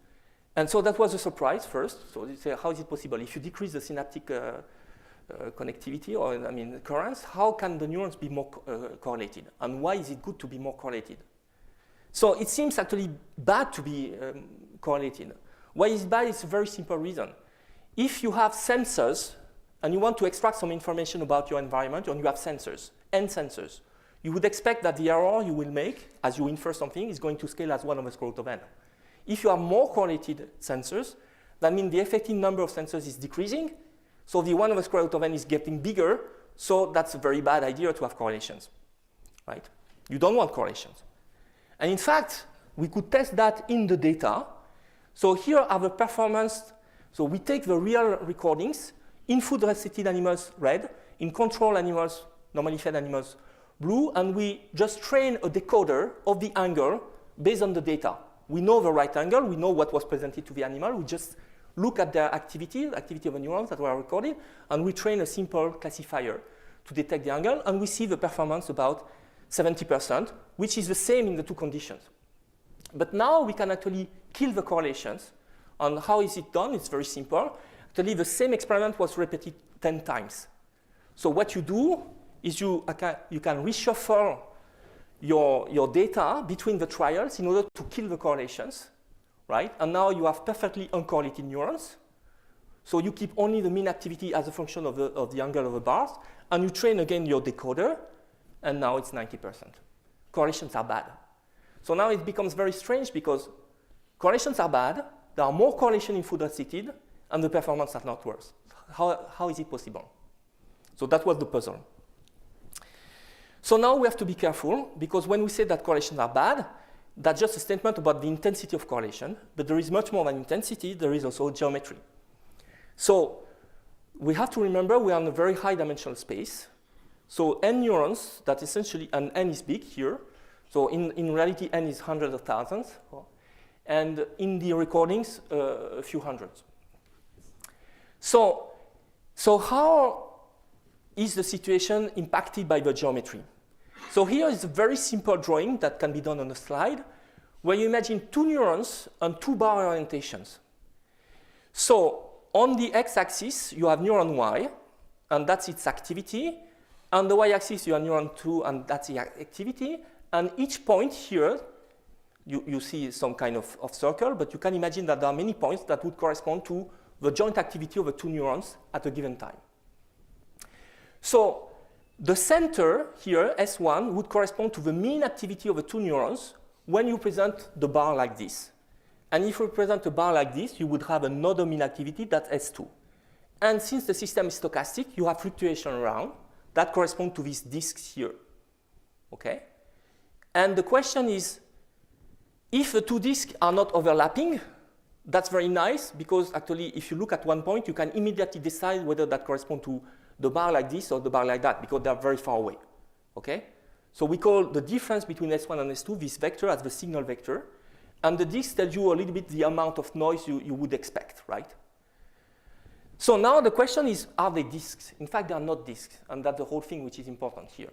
and so that was a surprise first. So you say, how is it possible? If you decrease the synaptic connectivity, or currents, how can the neurons be more correlated? And why is it good to be more correlated? So it seems actually bad to be correlated. Why is it bad? It's a very simple reason. If you have sensors and you want to extract some information about your environment, and you have sensors, n sensors, you would expect that the error you will make as you infer something is going to scale as 1 over square root of n. If you have more correlated sensors, that means the effective number of sensors is decreasing, so the 1 over square root of n is getting bigger, so that's a very bad idea to have correlations, right? You don't want correlations. And in fact, we could test that in the data. So here are the performance. So we take the real recordings in food-restricted animals, red, in control animals, normally fed animals, blue, and we just train a decoder of the angle based on the data. We know the right angle, we know what was presented to the animal, we just look at their activity, the activity of the neurons that were recorded, and we train a simple classifier to detect the angle, and we see the performance about 70%, which is the same in the two conditions. But now we can actually kill the correlations. And how is it done? It's very simple. Actually, the same experiment was repeated 10 times. So what you do is you can reshuffle your data between the trials in order to kill the correlations, right? And now you have perfectly uncorrelated neurons. So you keep only the mean activity as a function of the angle of the bars, and you train again your decoder, and now it's 90%. Correlations are bad. So now it becomes very strange because correlations are bad, there are more correlation in food-restricted, and the performance are not worse. How is it possible? So that was the puzzle. So now we have to be careful, because when we say that correlations are bad, that's just a statement about the intensity of correlation, but there is much more than intensity, there is also geometry. So we have to remember we are in a very high dimensional space. So n neurons, that essentially, and n is big here, so in reality n is hundreds of thousands, and in the recordings, a few hundreds. So how is the situation impacted by the geometry? So here is a very simple drawing that can be done on a slide, where you imagine two neurons and two bar orientations. So on the x-axis, you have neuron y, and that's its activity. On the y-axis, you have neuron 2, and that's the activity. And each point here, you see some kind of circle, but you can imagine that there are many points that would correspond to the joint activity of the two neurons at a given time. So the center here, S1, would correspond to the mean activity of the two neurons when you present the bar like this. And if you present a bar like this, you would have another mean activity, that's S2. And since the system is stochastic, you have fluctuation around that correspond to these disks here. Okay? And the question is, if the two disks are not overlapping, that's very nice, because actually if you look at one point, you can immediately decide whether that corresponds to the bar like this or the bar like that, because they're very far away. Okay? So we call the difference between S1 and S2, this vector, as the signal vector. And the disk tells you a little bit the amount of noise you would expect, right? So now the question is, are they disks? In fact, they are not disks, and that's the whole thing which is important here.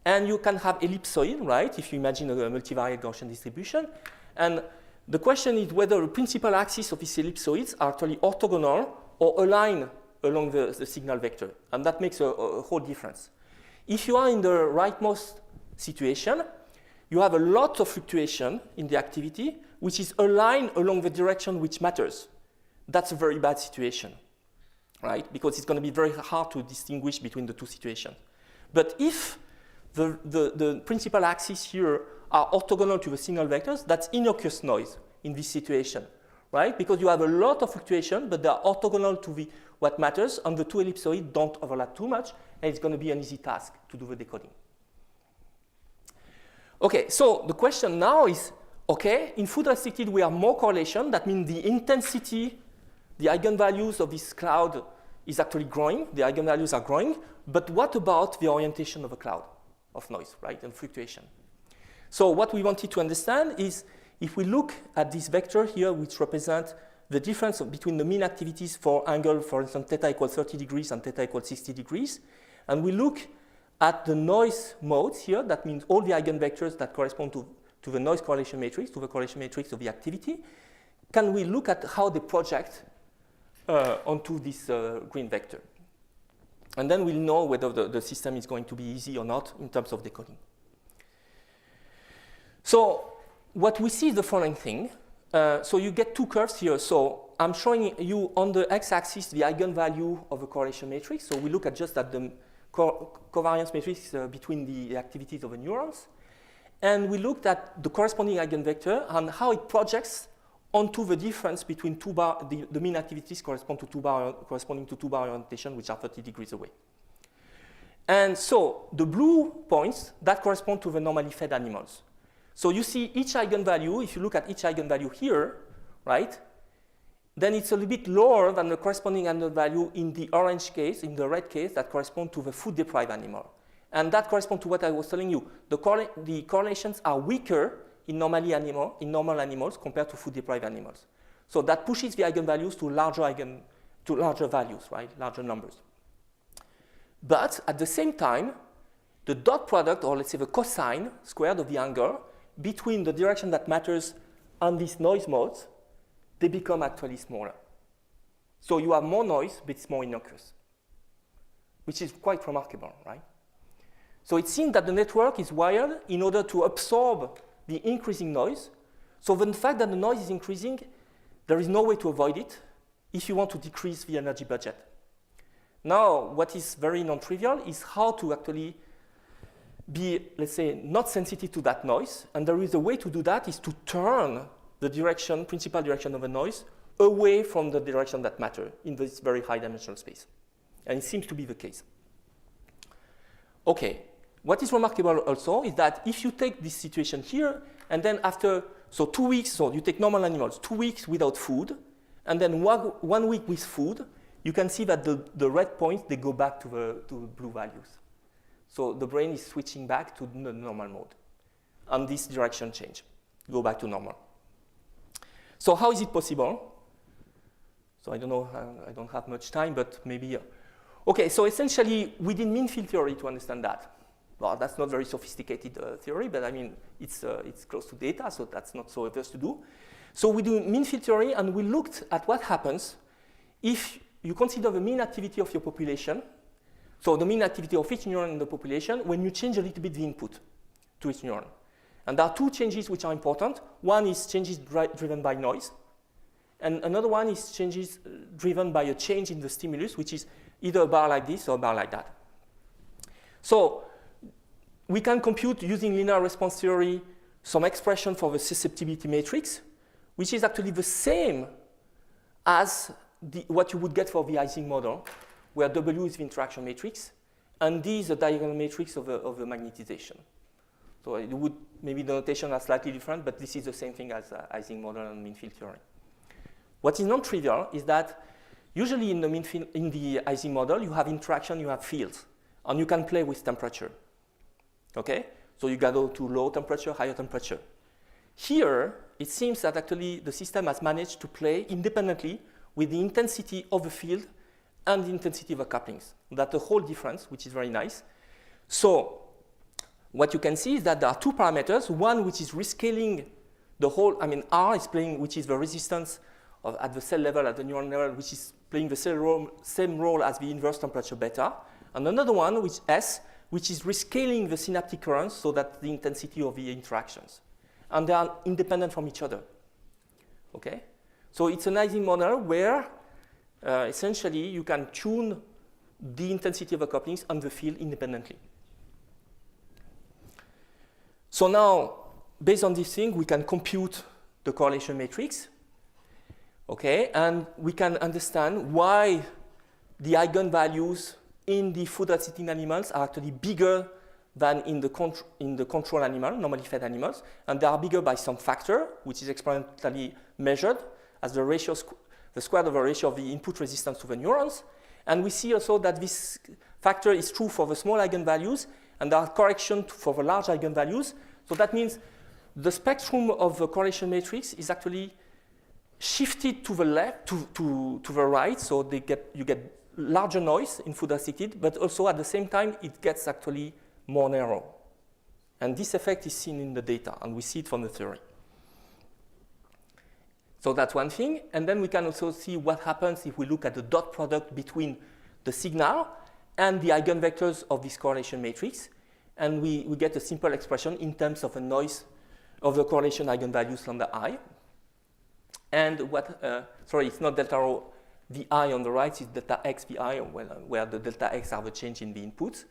And you can have ellipsoid, right, if you imagine a multivariate Gaussian distribution. And the question is whether the principal axis of these ellipsoids are actually orthogonal or aligned along the signal vector. And that makes a whole difference. If you are in the rightmost situation, you have a lot of fluctuation in the activity, which is aligned along the direction which matters. That's a very bad situation, right? Because it's going to be very hard to distinguish between the two situations. But if the principal axes here are orthogonal to the signal vectors, that's innocuous noise in this situation, right? Because you have a lot of fluctuation, but they are orthogonal to what matters, and the two ellipsoids don't overlap too much, and it's going to be an easy task to do the decoding. Okay, so the question now is, okay, in food restricted we have more correlation. That means the intensity, the eigenvalues of this cloud is actually growing. The eigenvalues are growing. But what about the orientation of a cloud of noise, right, and fluctuation? So what we wanted to understand is if we look at this vector here, which represents the difference between the mean activities for angle, for instance, theta equals 30 degrees and theta equals 60 degrees, and we look at the noise modes here, that means all the eigenvectors that correspond to the noise correlation matrix, to the correlation matrix of the activity, can we look at how they project onto this green vector? And then we'll know whether the system is going to be easy or not in terms of decoding. So what we see is the following thing. So you get two curves here. So I'm showing you on the x-axis the eigenvalue of a correlation matrix. So we look at just at the covariance matrix between the activities of the neurons. And we looked at the corresponding eigenvector and how it projects onto the difference between the mean activities corresponding to two bar orientation, which are 30 degrees away. And so the blue points, that correspond to the normally fed animals. So you see each eigenvalue, if you look at each eigenvalue here, right, then it's a little bit lower than the corresponding eigenvalue in the orange case, in the red case, that correspond to the food-deprived animal. And that corresponds to what I was telling you. The correlations are weaker in normal animals compared to food-deprived animals. So that pushes the eigenvalues to larger values, right, larger numbers. But at the same time, the dot product, or let's say the cosine squared of the angle, between the direction that matters and these noise modes, they become actually smaller. So you have more noise, but it's more innocuous, which is quite remarkable, right? So it seems that the network is wired in order to absorb the increasing noise. So the fact that the noise is increasing, there is no way to avoid it if you want to decrease the energy budget. Now, what is very non-trivial is how to actually be, let's say, not sensitive to that noise. And there is a way to do that is to turn the direction, principal direction of a noise, away from the direction that matters in this very high dimensional space. And it seems to be the case. Okay, what is remarkable also is that if you take this situation here, and then after, so 2 weeks, so you take normal animals, 2 weeks without food, and then 1 week with food, you can see that the red points, they go back to the blue values. So the brain is switching back to the normal mode. And this direction change, go back to normal. So how is it possible? So I don't know, I don't have much time, but maybe. Okay, so essentially, we did mean field theory to understand that. Well, that's not very sophisticated theory, but I mean, it's close to data, so that's not so obvious to do. So we do mean field theory, and we looked at what happens if you consider the mean activity of your population, so the mean activity of each neuron in the population, when you change a little bit the input to each neuron. And there are two changes which are important. One is changes driven by noise, and another one is changes driven by a change in the stimulus, which is either a bar like this or a bar like that. So we can compute using linear response theory some expression for the susceptibility matrix, which is actually the same as what you would get for the Ising model, where W is the interaction matrix, and D is the diagonal matrix of the magnetization. So it would, maybe the notation are slightly different, but this is the same thing as Ising model and mean field theory. What is non-trivial is that usually in the Ising model, you have interaction, you have fields, and you can play with temperature. Okay? So you go to low temperature, higher temperature. Here, it seems that actually the system has managed to play independently with the intensity of the field and the intensity of the couplings. That's a whole difference, which is very nice. So what you can see is that there are two parameters, one which is rescaling the whole, R is playing, which is the resistance at the cell level, at the neuron level, which is playing the same role as the inverse temperature beta, and another one, which S, which is rescaling the synaptic currents so that the intensity of the interactions. And they are independent from each other, okay? So it's an Ising model where essentially you can tune the intensity of the couplings and the field independently. So now, based on this thing, we can compute the correlation matrix, okay? And we can understand why the eigenvalues in the food-eating animals are actually bigger than in the control animal, normally fed animals, and they are bigger by some factor, which is experimentally measured as the ratio, the square of the ratio of the input resistance to the neurons. And we see also that this factor is true for the small eigenvalues, and there are corrections for the large eigenvalues. So that means the spectrum of the correlation matrix is actually shifted to the left, to the right, so you get larger noise in food assisted, but also at the same time it gets actually more narrow. And this effect is seen in the data, and we see it from the theory. So that's one thing, and then we can also see what happens if we look at the dot product between the signal and the eigenvectors of this correlation matrix, and we get a simple expression in terms of a noise of the correlation eigenvalues lambda I. And sorry, it's not delta rho the I on the right, is delta x vi, where the delta x are the change in the inputs.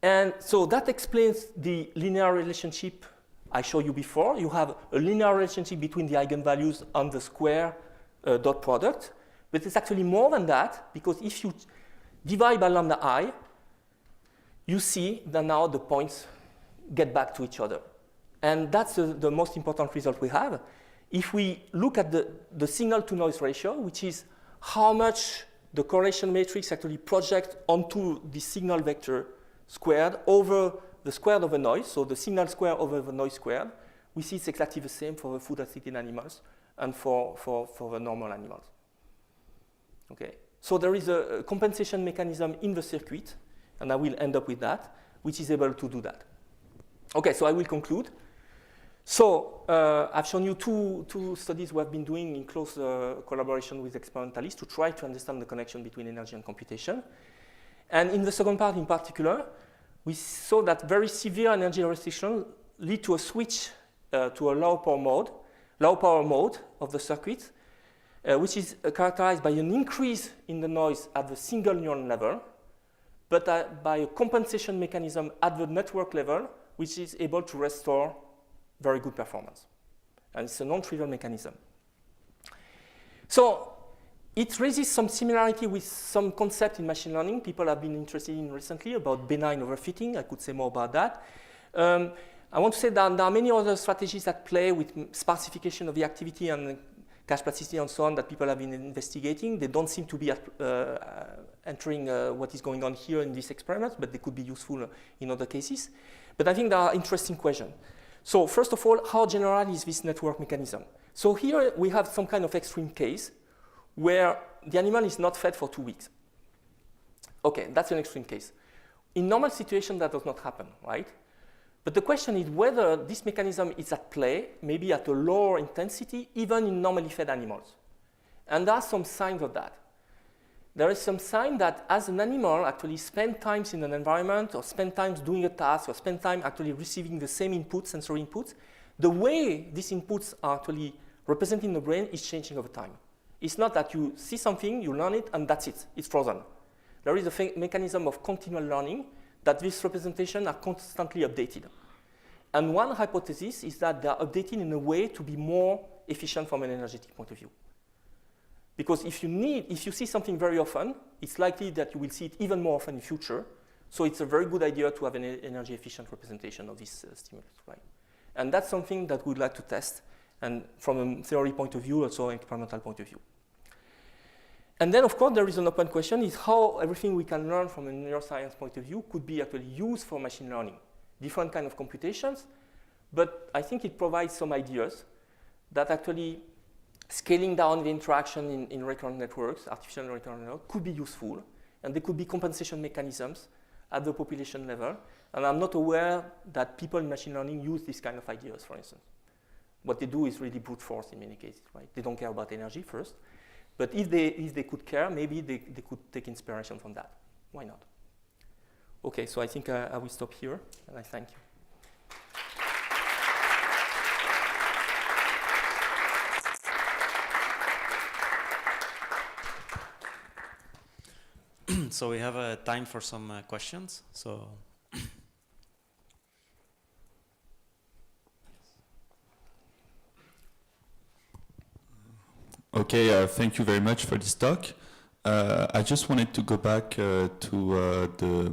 And so that explains the linear relationship I showed you before. You have a linear relationship between the eigenvalues and the square dot product. But it's actually more than that, because if you divide by lambda I, you see that now the points get back to each other. And that's the most important result we have. If we look at the signal-to-noise ratio, which is how much the correlation matrix actually projects onto the signal vector squared over the square of the noise, so the signal square over the noise squared, we see it's exactly the same for the food-assisted animals and for the normal animals. Okay, so there is a compensation mechanism in the circuit, and I will end up with that, which is able to do that. Okay, so I will conclude. So I've shown you two studies we have been doing in close collaboration with experimentalists to try to understand the connection between energy and computation. And in the second part in particular, we saw that very severe energy restrictions lead to a switch to a low power mode of the circuit, which is characterized by an increase in the noise at the single neuron level, but by a compensation mechanism at the network level, which is able to restore very good performance. And it's a non-trivial mechanism. So it raises some similarity with some concept in machine learning people have been interested in recently about benign overfitting. I could say more about that. I want to say that there are many other strategies at play with sparsification of the activity and cache plasticity and so on that people have been investigating. They don't seem to be entering what is going on here in this experiment, but they could be useful in other cases. But I think there are interesting questions. So first of all, how general is this network mechanism? So here we have some kind of extreme case where the animal is not fed for 2 weeks. Okay, that's an extreme case. In normal situation, that does not happen, right? But the question is whether this mechanism is at play, maybe at a lower intensity, even in normally fed animals. And there are some signs of that. There is some sign that as an animal actually spend time in an environment or spend time doing a task or spend time actually receiving the same inputs, sensory inputs, the way these inputs are actually represented in the brain is changing over time. It's not that you see something, you learn it, and that's it. It's frozen. There is a mechanism of continual learning that these representations are constantly updated. And one hypothesis is that they are updated in a way to be more efficient from an energetic point of view. Because if you see something very often, it's likely that you will see it even more often in future. So it's a very good idea to have an energy efficient representation of this stimulus, right? And that's something that we'd like to test, and from a theory point of view, also an experimental point of view. And then, of course, there is an open question, is how everything we can learn from a neuroscience point of view could be actually used for machine learning. Different kind of computations, but I think it provides some ideas that actually scaling down the interaction in recurrent networks, artificial recurrent networks, could be useful, and there could be compensation mechanisms at the population level And I'm not aware that people in machine learning use this kind of ideas, for instance. What they do is really brute force in many cases, right? They don't care about energy first. But if they could care, maybe they could take inspiration from that. Why not? Okay, so I think I will stop here, and I thank you. So we have time for some questions. So. Okay, thank you very much for this talk. I just wanted to go back to the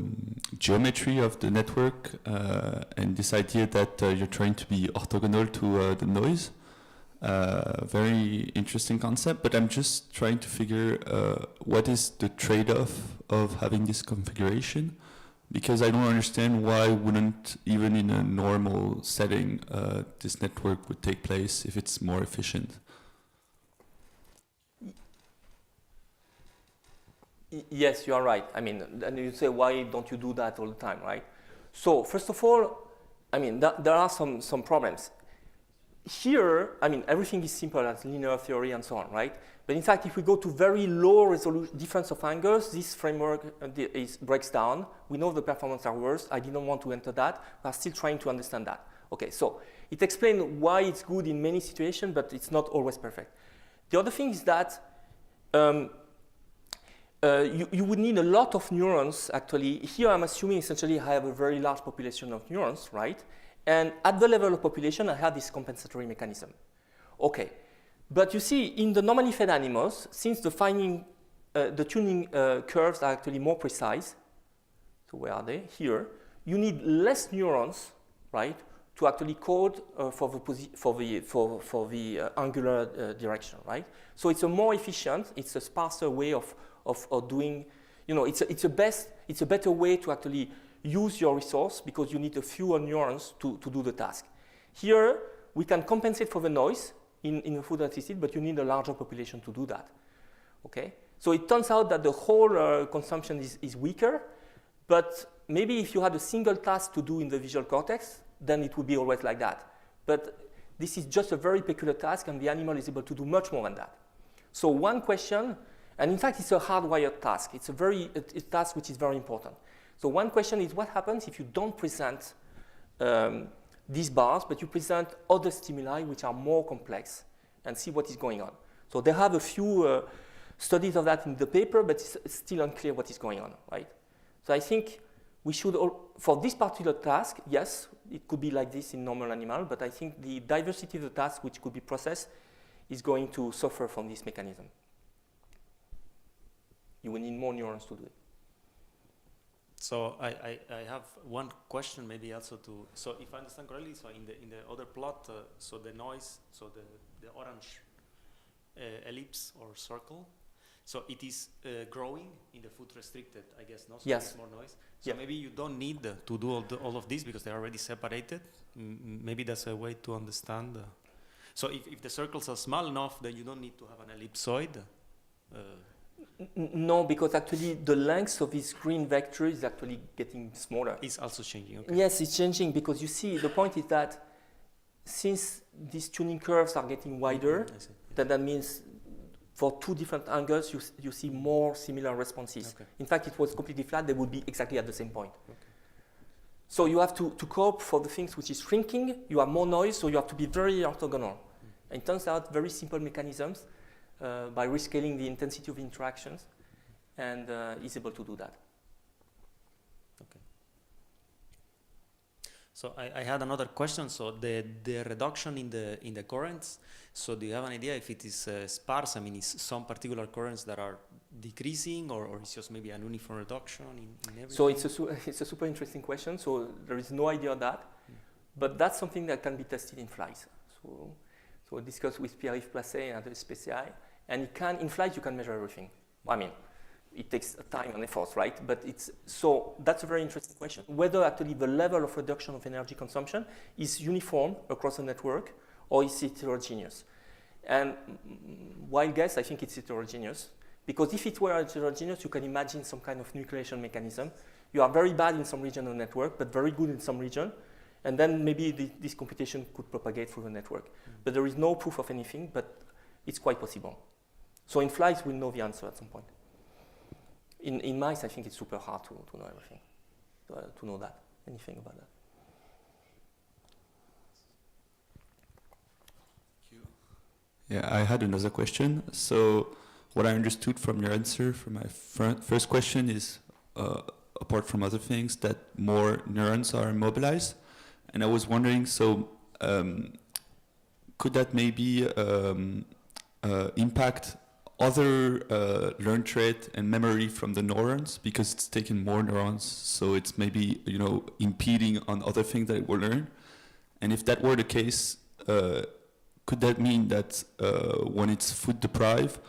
geometry of the network and this idea that you're trying to be orthogonal to the noise. Very interesting concept, but I'm just trying to figure what is the trade-off of having this configuration, because I don't understand why wouldn't, even in a normal setting, this network would take place if it's more efficient. Yes, you are right. I mean, and you say, why don't you do that all the time, right? So first of all, I mean, there are some problems. Here, I mean, everything is simple as linear theory and so on, right? But in fact, if we go to very low resolution difference of angles, this framework breaks down. We know the performance are worse. I didn't want to enter that. We're still trying to understand that. Okay, so it explains why it's good in many situations, but it's not always perfect. The other thing is that you would need a lot of neurons, actually. Here I'm assuming essentially I have a very large population of neurons, right? And at the level of population, I have this compensatory mechanism. Okay, but you see, in the normally fed animals, since the tuning curves are actually more precise, so where are they? Here, you need less neurons, right, to actually code for the angular direction, right? So it's a more efficient, it's a sparser way of doing, you know, it's a better way to actually use your resource because you need a fewer neurons to do the task. Here, we can compensate for the noise in a food assisted, but you need a larger population to do that. Okay? So it turns out that the whole consumption is weaker, but maybe if you had a single task to do in the visual cortex, then it would be always like that. But this is just a very peculiar task, and the animal is able to do much more than that. So one question, and in fact, it's a hardwired task. It's a task which is very important. So one question is, what happens if you don't present these bars, but you present other stimuli which are more complex and see what is going on? So they have a few studies of that in the paper, but it's still unclear what is going on, right? So I think we should, for this particular task, yes, it could be like this in normal animal, but I think the diversity of the task which could be processed is going to suffer from this mechanism. You will need more neurons to do it. So I have one question maybe also to, so if I understand correctly, so in the other plot, so the noise, so the orange ellipse or circle, so it is growing in the food restricted, I guess, no? So yes. There's more noise. So maybe you don't need to do all of this because they're already separated. Maybe that's a way to understand. So if the circles are small enough, then you don't need to have an ellipsoid. No, because actually the length of this green vector is actually getting smaller. It's also changing, okay. Yes, it's changing because you see, the point is that since these tuning curves are getting wider, then that means for two different angles, you see more similar responses. Okay. In fact, it was completely flat, they would be exactly at the same point. Okay. So you have to cope for the things which is shrinking, you have more noise, so you have to be very orthogonal. And it turns out very simple mechanisms by rescaling the intensity of interactions, and is able to do that. Okay. So I had another question. So the reduction in the currents. So do you have an idea if it is sparse? I mean, is some particular currents that are decreasing, or it's just maybe an uniform reduction in everything? So it's a super interesting question. So there is no idea of that, but that's something that can be tested in flies. So I discussed with Pierre-Yves Placet and the SPCI, and in flies you can measure everything. I mean, it takes time and effort, right? But so that's a very interesting question. Whether actually the level of reduction of energy consumption is uniform across the network, or is it heterogeneous? And wild guess, I think it's heterogeneous, because if it were heterogeneous, you can imagine some kind of nucleation mechanism, You are very bad in some region of the network, but very good in some region. And then maybe this computation could propagate through the network. But there is no proof of anything, but it's quite possible. So in flies, we'll know the answer at some point. In mice, I think it's super hard to know everything, to know that, anything about that. Yeah, I had another question. So what I understood from your answer for my first question is, apart from other things, that more neurons are mobilized. And I was wondering, so could that maybe impact other learn trait and memory from the neurons, because it's taking more neurons, so it's maybe, you know, impeding on other things that it will learn? And if that were the case, could that mean that when it's food deprived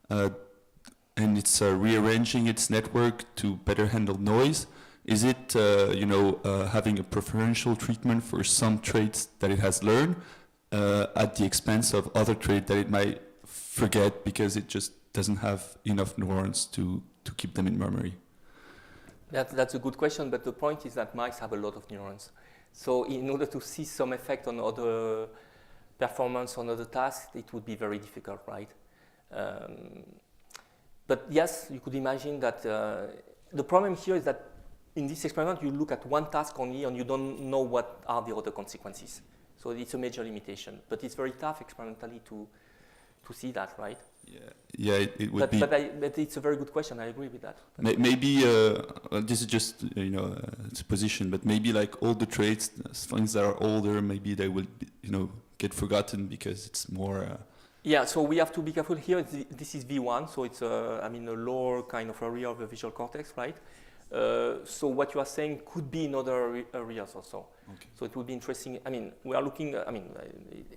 and it's rearranging its network to better handle noise, is it you know, having a preferential treatment for some traits that it has learned at the expense of other traits that it might forget because it just doesn't have enough neurons to keep them in memory? That's a good question, but the point is that mice have a lot of neurons. So in order to see some effect on other performance on other tasks, it would be very difficult, right? But yes, you could imagine that the problem here is that in this experiment, you look at one task only and you don't know what are the other consequences. So it's a major limitation, but it's very tough experimentally to see that, right? Yeah, it would be. But it's a very good question. I agree with that. Maybe this is just, you know, it's a position, but maybe like all the traits, things that are older, maybe they will, you know, get forgotten because it's more. Yeah, so we have to be careful here. This is V1, so it's a lower kind of area of the visual cortex, right? So what you are saying could be in other areas also. Okay. So it would be interesting. I mean, we are looking.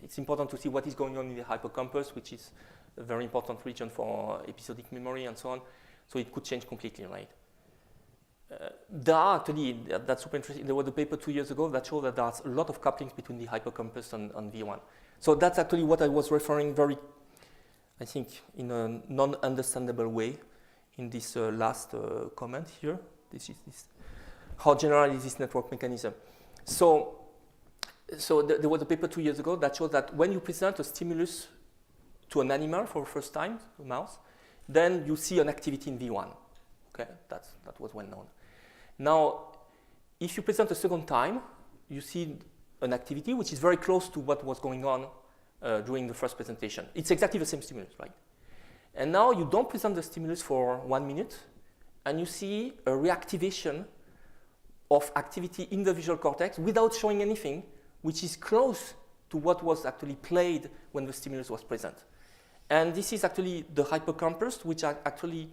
It's important to see what is going on in the hippocampus, which is a very important region for episodic memory and so on. So it could change completely, right? There are actually, that's super interesting. There was a paper 2 years ago that showed that there's a lot of couplings between the hippocampus and V1. So that's actually what I was referring very, I think, in a non-understandable way in this last comment here. This is this. How general is this network mechanism? So there was a paper 2 years ago that showed that when you present a stimulus to an animal for the first time, a mouse, then you see an activity in V1. Okay, that was well known. Now, if you present a second time, you see an activity which is very close to what was going on during the first presentation. It's exactly the same stimulus, right? And now you don't present the stimulus for 1 minute, and you see a reactivation of activity in the visual cortex without showing anything, which is close to what was actually played when the stimulus was present. And this is actually the hippocampus, which actually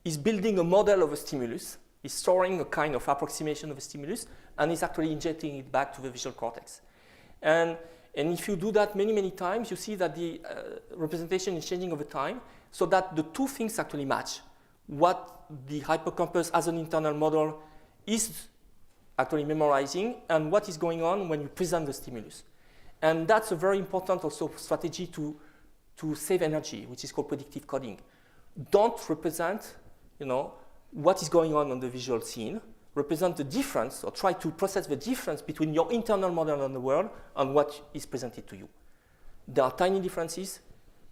is building a model of a stimulus, is storing a kind of approximation of a stimulus, and is actually injecting it back to the visual cortex. And if you do that many, many times, you see that the representation is changing over time, so that the two things actually match. What the hippocampus as an internal model is actually memorizing, and what is going on when you present the stimulus. And that's a very important also strategy to save energy, which is called predictive coding. Don't represent, you know, what is going on the visual scene. Represent the difference, or try to process the difference between your internal model and the world and what is presented to you. There are tiny differences.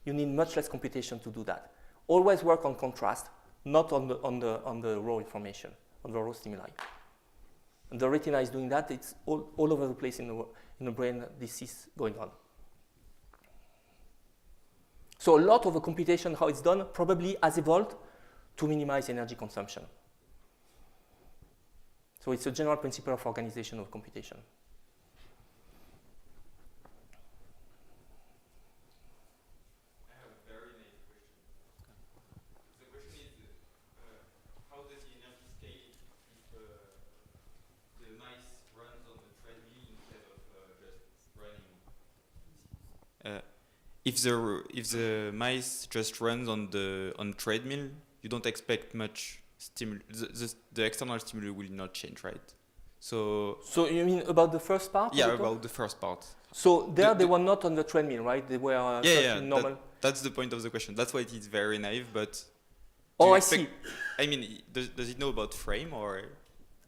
You need much less computation to do that. Always work on contrast, not on the raw information, on the raw stimuli. And the retina is doing that. It's all over the place in the brain. This is going on. So a lot of the computation, how it's done, probably has evolved to minimize energy consumption. So it's a general principle of organization of computation. I have a very nice question. The question is, how does the energy scale if the mice runs on the treadmill instead of just running? If the mice just runs on treadmill, you don't expect much stimulus. The external stimuli will not change, right? So you mean about the first part? Yeah, about the first part. So they were not on the treadmill, right? They were normal. That's the point of the question. That's why it is very naive, but. Oh, I see. I mean, does it know about frame or?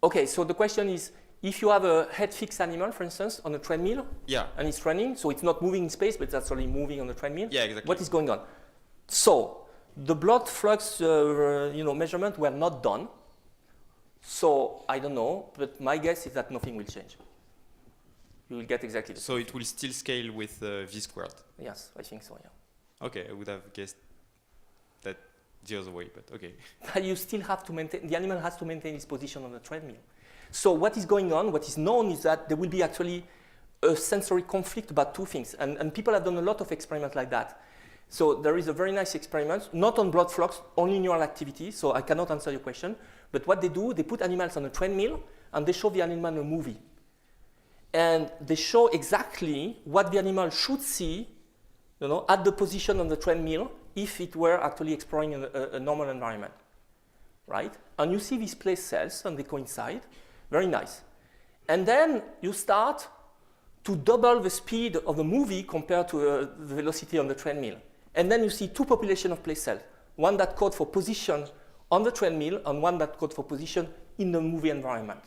Okay, so the question is, if you have a head fixed animal, for instance, on a treadmill, Yeah. and it's running, so it's not moving in space, but it's actually moving on the treadmill. Yeah, exactly. What is going on? So the blood flux, measurement were not done. So I don't know, but my guess is that nothing will change. You will get exactly the So it will still scale with v squared. Yes, I think so. Yeah. Okay, I would have guessed that the other way, but okay. But you still have to maintain. The animal has to maintain its position on the treadmill. So what is going on? What is known is that there will be actually a sensory conflict about two things, and people have done a lot of experiments like that. So there is a very nice experiment, not on blood flux, only neural activity, so I cannot answer your question. But what they do, they put animals on a treadmill, and they show the animal a movie. And they show exactly what the animal should see, at the position on the treadmill if it were actually exploring a normal environment, right? And you see these place cells, and they coincide. Very nice. And then you start to double the speed of the movie compared to the velocity on the treadmill. And then you see two populations of place cells, one that code for position on the treadmill and one that code for position in the movie environment.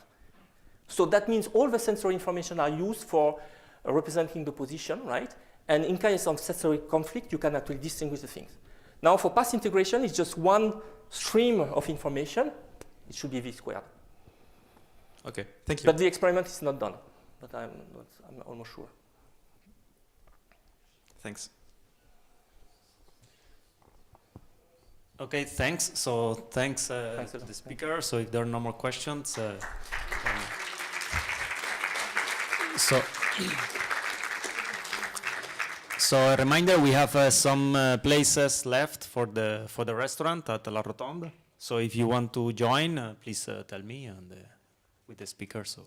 So that means all the sensory information are used for representing the position, right? And in case of sensory conflict, you can actually distinguish the things. Now for path integration, it's just one stream of information. It should be v squared. Okay, thank you. But the experiment is not done, but I'm almost sure. Thanks. Okay, thanks. So thanks Thanks a to lot. the speaker. So if there are no more questions, so a reminder: we have some places left for the restaurant at La Rotonde. So if you want to join, please tell me and with the speaker. So.